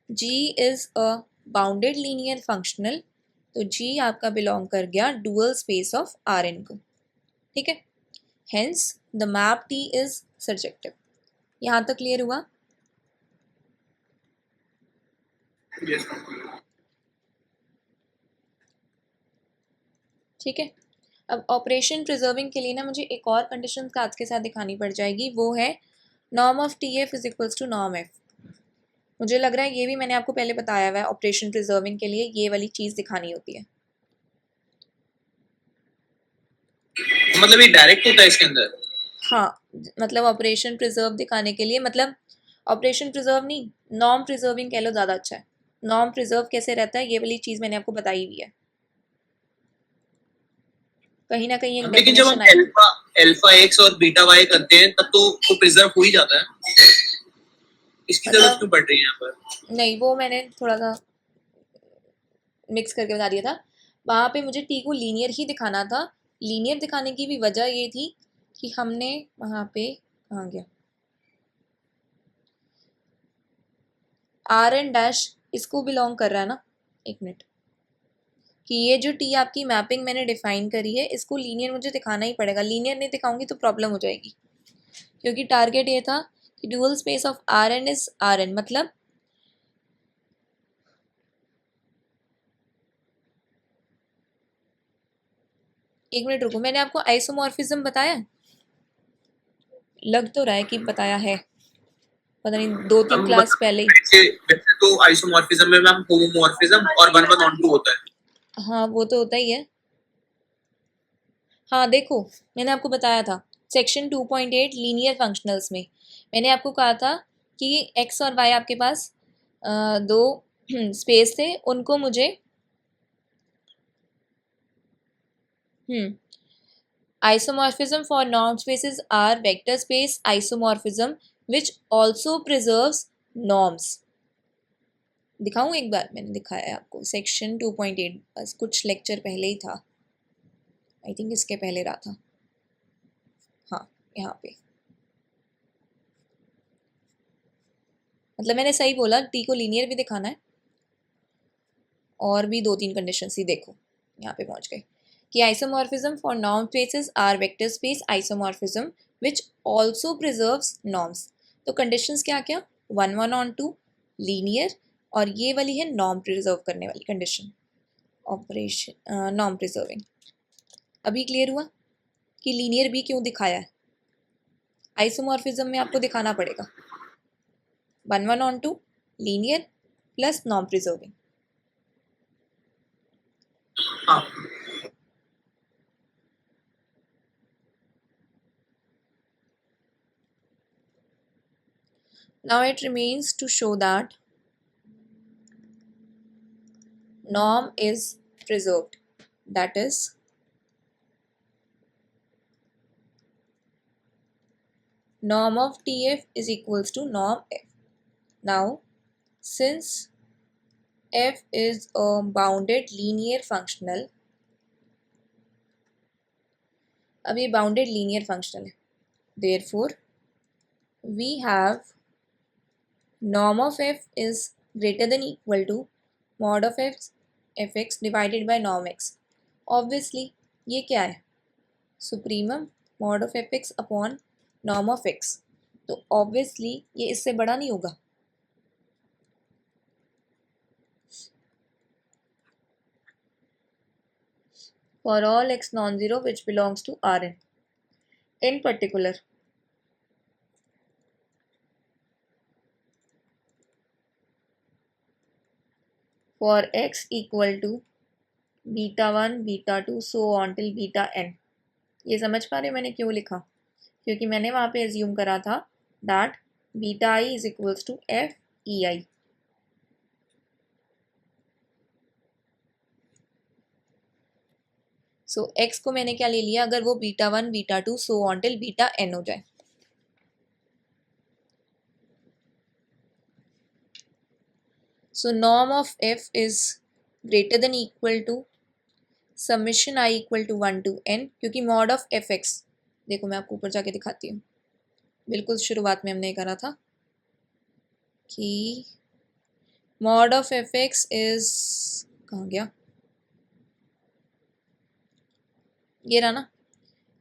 g is a bounded linear functional, तो g आपका belong कर गया dual space of R n को। ठीक है, hence the map t is surjective. यहाँ तक क्लियर हुआ? ठीक है, अब ऑपरेशन प्रिजर्विंग के लिए ना मुझे एक और कंडीशन साथ के साथ दिखानी पड़ जाएगी, वो है norm of T f is equals to norm f. मुझे लग रहा है ये भी मैंने आपको पहले बताया हुआ है, ऑपरेशन प्रिजर्विंग के लिए ये वाली चीज दिखानी होती है। मतलब ये डायरेक्ट होता है इसके अंदर? हाँ, मतलब ऑपरेशन प्रिजर्व दिखाने के लिए, मतलब ऑपरेशन प्रिजर्व नहीं, नॉर्म प्रिजर्विंग कह लो ज़्यादा अच्छा है। नॉर्म प्रिजर्व कैसे रहता है ये वाली चीज़ मैंने आपको बताई हुई है, कहीं ना कहीं एक लेकिन जब हम डेफिनेशन आई। अल्फा एक्स और बीटा वाई करते हैं तब तो वो प्रिजर्व हो ही जाता है, इसकी जरूरत क्यों पड़ रही है यहाँ पर? नहीं, वो मैंने थोड़ा सा मिक्स करके बता दिया था। वहाँ पे मुझे टी को लीनियर ही दिखाना था। लीनियर दिखाने की भी वजह ये थी कि हमने वहाँ पे कहाँ गया, आर एन डैश इसको बिलोंग कर रहा है ना, एक मिनट, कि ये जो टी आपकी मैपिंग मैंने डिफाइन करी है इसको लीनियर मुझे दिखाना ही पड़ेगा। लीनियर नहीं दिखाऊंगी तो प्रॉब्लम हो जाएगी, क्योंकि टारगेट ये था कि dual space of R N is R n. मतलब एक मिनट रुको, मैंने आपको आइसोमॉर्फिज्म बताया, लग तो रहा है कि बताया है, पता नहीं 2-3 क्लास पहले ही। वैसे तो आइसोमॉर्फिज्म में मैम होमोमॉर्फिज्म और 1-1-on-2 होता है। हाँ वो तो होता ही है। हाँ देखो, मैंने आपको बताया था सेक्शन 2.8 लीनियर फंक्शनल्स में मैंने आपको कहा था कि एक्स और वाई आपके पास दो स्पेस थे, उनको मुझे isomorphism for norm spaces are vector space isomorphism which also preserves norms। दिखाऊं एक बार, मैंने दिखाया है आपको सेक्शन 2.8, बस कुछ लेक्चर पहले ही था, आई थिंक इसके पहले रहा था। हाँ यहाँ पे, मतलब मैंने सही बोला, टी को लीनियर भी दिखाना है और भी 2-3 कंडीशंस ही देखो, यहाँ पे पहुँच गए कि isomorphism for norm spaces are vector space isomorphism which also preserves norms. तो कंडीशंस क्या क्या, 1-1-on-2 लीनियर, और ये वाली है नॉर्म प्रिजर्व करने वाली कंडीशन, ऑपरेशन नॉर्म प्रिजर्विंग। अभी क्लियर हुआ कि लीनियर भी क्यों दिखाया है, आइसोमॉर्फिज्म में आपको दिखाना पड़ेगा 1-1-on-2 linear plus norm preserving. हाँ Now it remains to show that norm is preserved, that is norm of TF is equals to norm F. Now since F is a bounded linear functional, अब ये bounded linear functional है, therefore we have norm of F is greater than equal to mod of fx divided by norm x। Obviously ये क्या है, supremum mod of fx upon norm of x, तो obviously ये इससे बड़ा नहीं होगा। For all x non-zero which belongs to Rn, in particular for x equal to beta 1 beta 2 so on till beta n। ये समझ पा रहे मैंने क्यों लिखा, क्योंकि मैंने वहाँ पे एज्यूम करा था that beta i is equals to f e i. So x को मैंने क्या ले लिया, अगर वो beta 1 beta 2 so on till beta n हो जाए। So norm of f is greater than equal to summation i equal to 1 to n, क्योंकि मॉड ऑफ एफ एक्स, देखो मैं आपको ऊपर जाके दिखाती हूँ, बिल्कुल शुरुआत में हमने करा था कि mod of f x is, कहाँ गया, ये रहा ना,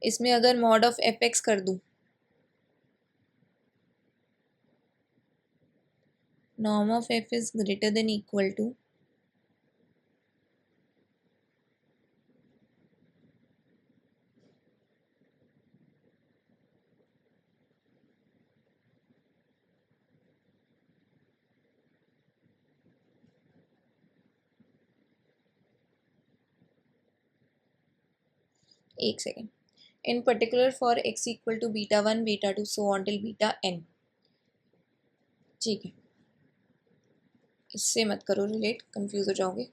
इसमें अगर मॉड ऑफ एफ एक्स कर दूँ, norm of f is greater than equal to एक second, in particular for x equal to beta 1 beta 2 so on till beta n। ठीक है, इससे मत करो रिलेट, कंफ्यूज हो जाओगे।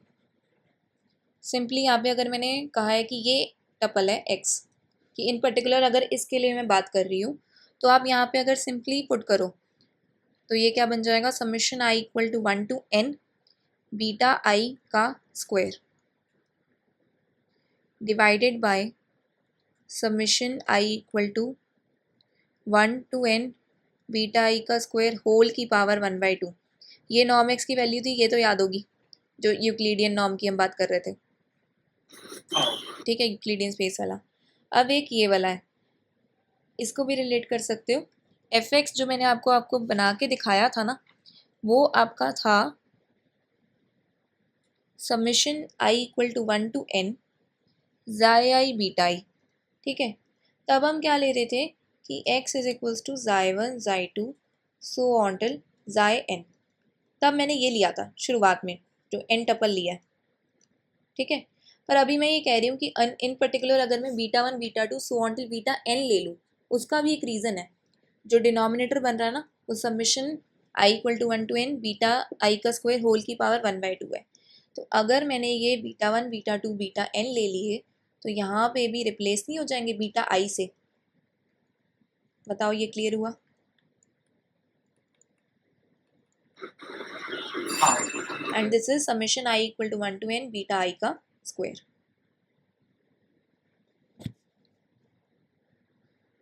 सिंपली यहाँ पे अगर मैंने कहा है कि ये टपल है x, कि इन पर्टिकुलर अगर इसके लिए मैं बात कर रही हूँ, तो आप यहाँ पे अगर सिंपली पुट करो तो ये क्या बन जाएगा, summation i equal to 1 to n beta i का square divided by summation i equal to 1 to n beta i का स्क्वायर होल की पावर 1/2। ये नॉर्म एक्स की वैल्यू थी, ये तो याद होगी, जो यूक्लिडियन नॉर्म की हम बात कर रहे थे, ठीक है, यूक्लिडियन स्पेस वाला। अब एक ये वाला है, इसको भी रिलेट कर सकते हो। एफ एक्स जो मैंने आपको बना के दिखाया था ना, वो आपका था summation i equal to 1 to n xi i beta i, ठीक है। तब हम क्या ले रहे थे कि x is equals to xi1 xi2 so on till xi n। तब मैंने ये लिया था शुरुआत में जो n टपल लिया है, ठीक है। पर अभी मैं ये कह रही हूँ कि इन पर्टिकुलर अगर मैं β1 β2 सो ऑन टिल βn ले लूँ, उसका भी एक रीज़न है। जो डिनोमिनेटर बन रहा है ना, वो समिशन i equal to 1 to n beta i का स्क्वायर होल की पावर 1/2 है। तो अगर मैंने ये β1 β2 βn ले लिए तो यहाँ पे भी रिप्लेस नहीं हो जाएंगे बीटा आई से? बताओ ये क्लियर हुआ? And this is summation i equal to 1 to n beta i का square.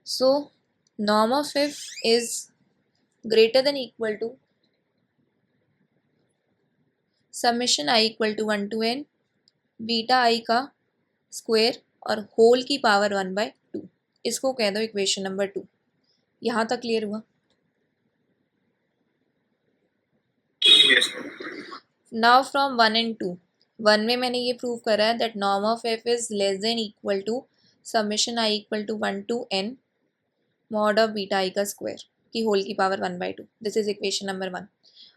So norm of f is greater than equal to समिशन i equal to 1 to n beta i का स्क्वायर और whole की power 1/2। इसको कह दो equation number 2। यहाँ तक क्लियर हुआ? Yes. नाउ फ्रॉम 1 and 2, 1 में मैंने ये प्रूव करा है that norm of f is less than equal to summation i equal to 1 to n mod of beta i का स्क्वायर की होल की power 1/2। This is equation number 1।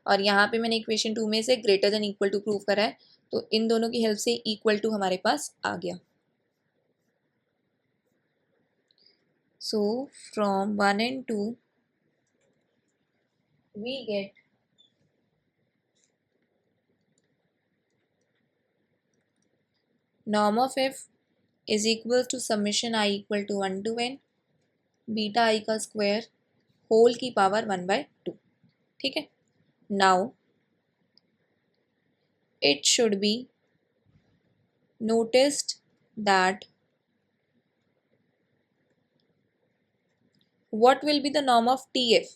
और यहाँ पे मैंने इक्वेशन 2 में से greater than equal to prove करा है, तो इन दोनों की हेल्प से इक्वल टू हमारे पास आ गया। So from 1 and 2 we get norm of f is equal to summation I equal to 1 to n beta i का स्क्वायर होल की पावर 1/2, ठीक है। Now it should be noticed that what will be the norm of TF?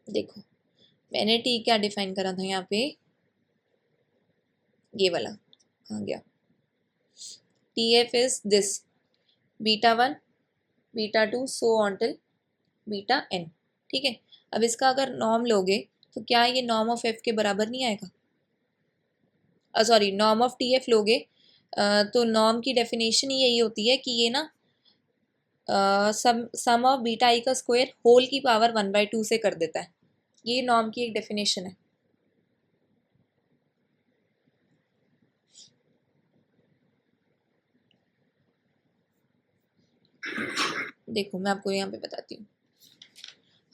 देखो मैंने T क्या define करा था यहाँ पे, ये वाला कहाँ गया? TF is this β1 β2 so on till βn, ठीक है। अब इसका अगर नॉर्म लोगे तो क्या ये नॉर्म ऑफ एफ के बराबर नहीं आएगा? Sorry, norm of T F लोगे तो नॉर्म की डेफिनेशन ही यही होती है कि ये ना सम ऑफ बीटा आई का स्क्वायर होल की पावर 1/2 से कर देता है। ये नॉर्म की एक डेफिनेशन है। देखो मैं आपको यहाँ पे बताती हूँ।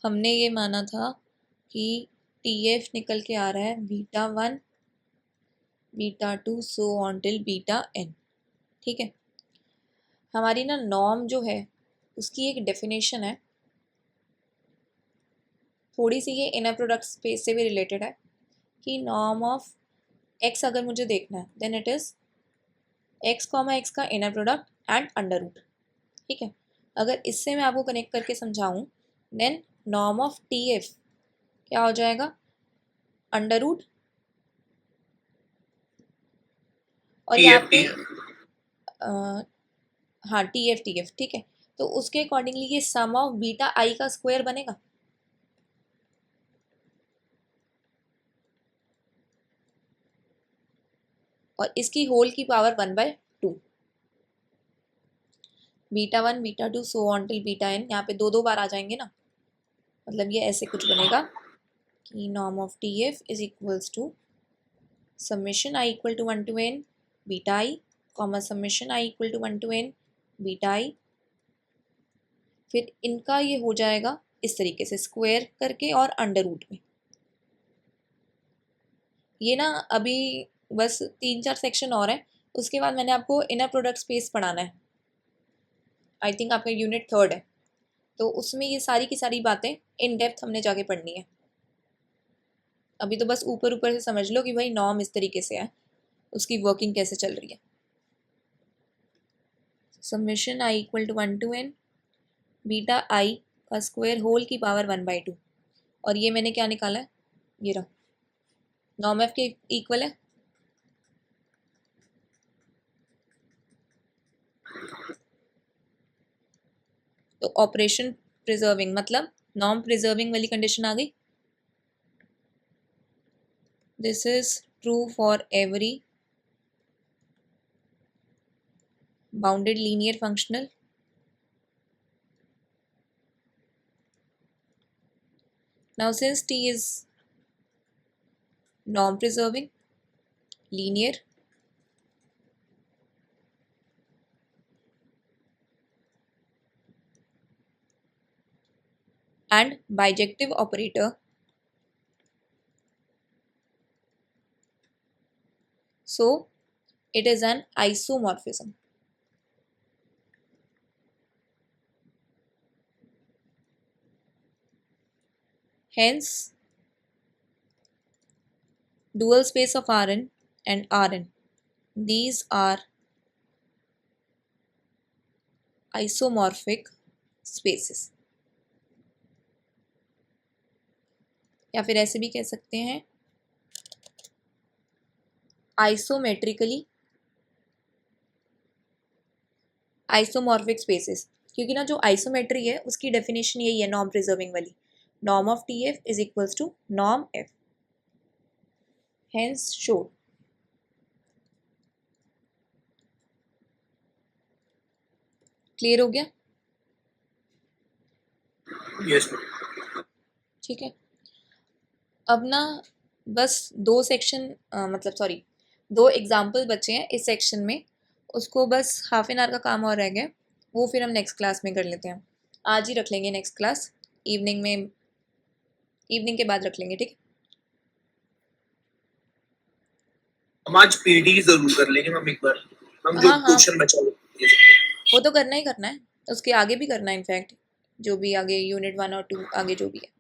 हमने ये माना था कि टी एफ निकल के आ रहा है β1 β2 सो ऑन टिल βn, ठीक है। हमारी ना नॉर्म जो है उसकी एक डेफिनेशन है, थोड़ी सी ये इनर प्रोडक्ट स्पेस से भी रिलेटेड है कि नॉर्म ऑफ एक्स अगर मुझे देखना है then it is x comma x का inner product and under root, ठीक है। अगर इससे मैं आपको कनेक्ट करके समझाऊं then norm of T f क्या हो जाएगा? अंडर रूट और यहाँ पे हाँ टी एफ, ठीक है। तो उसके अकॉर्डिंगली ये सम ऑफ बीटा आई का स्क्वायर बनेगा। और इसकी होल की power 1/2 β1 β2 so on till βn, यहाँ पे दो बार आ जाएंगे ना, मतलब ये ऐसे कुछ बनेगा कि norm of T f is equals to summation i equal to 1 to n beta i comma summation i equal to 1 to n beta i. फिर इनका ये हो जाएगा इस तरीके से स्क्वायर करके और अंडर रूट में। ये ना अभी बस 3-4 सेक्शन और है, उसके बाद मैंने आपको इनर प्रोडक्ट स्पेस पढ़ाना है। आई थिंक आपका यूनिट 3 है, तो उसमें ये सारी की सारी बातें इन डेप्थ हमने जाके पढ़नी है। अभी तो बस ऊपर ऊपर से समझ लो कि भाई नॉर्म इस तरीके से है, उसकी वर्किंग कैसे चल रही है। Summation i equal to 1 to n beta i का स्क्वायर होल की पावर 1/2। और ये मैंने क्या निकाला है? ये रहा, नॉर्म एफ के इक्वल है। तो ऑपरेशन प्रिजर्विंग मतलब नॉर्म प्रिजर्विंग वाली कंडीशन आ गई। This is true for every bounded linear functional, now since T is norm preserving, linear, and bijective operator, so it is an isomorphism. Hence dual space of Rn and Rn, these are isomorphic spaces, या फिर ऐसे भी कह सकते हैं isometrically isomorphic spaces, क्योंकि ना जो आइसोमेट्री है उसकी डेफिनेशन यही है नॉर्म प्रिजर्विंग वाली, norm of TF is equals to norm F, hence showed. Clear हो गया? यस। ठीक है, अब ना बस दो सेक्शन मतलब सॉरी 2 एग्जाम्पल बचे हैं इस सेक्शन में, उसको बस हाफ एन आवर का काम और रह गया, वो फिर हम नेक्स्ट क्लास में कर लेते हैं। आज ही रख लेंगे नेक्स्ट क्लास, इवनिंग में, इवनिंग के बाद रख लेंगे, ठीक है? हम आज पीडी जरूर कर लेंगे मैम एक बार, हम जो हाँ, हाँ। क्वेश्चन बचा वो तो करना ही करना है, उसके आगे भी करना है, इनफैक्ट जो भी आगे यूनिट 1 और 2 आगे जो भी है।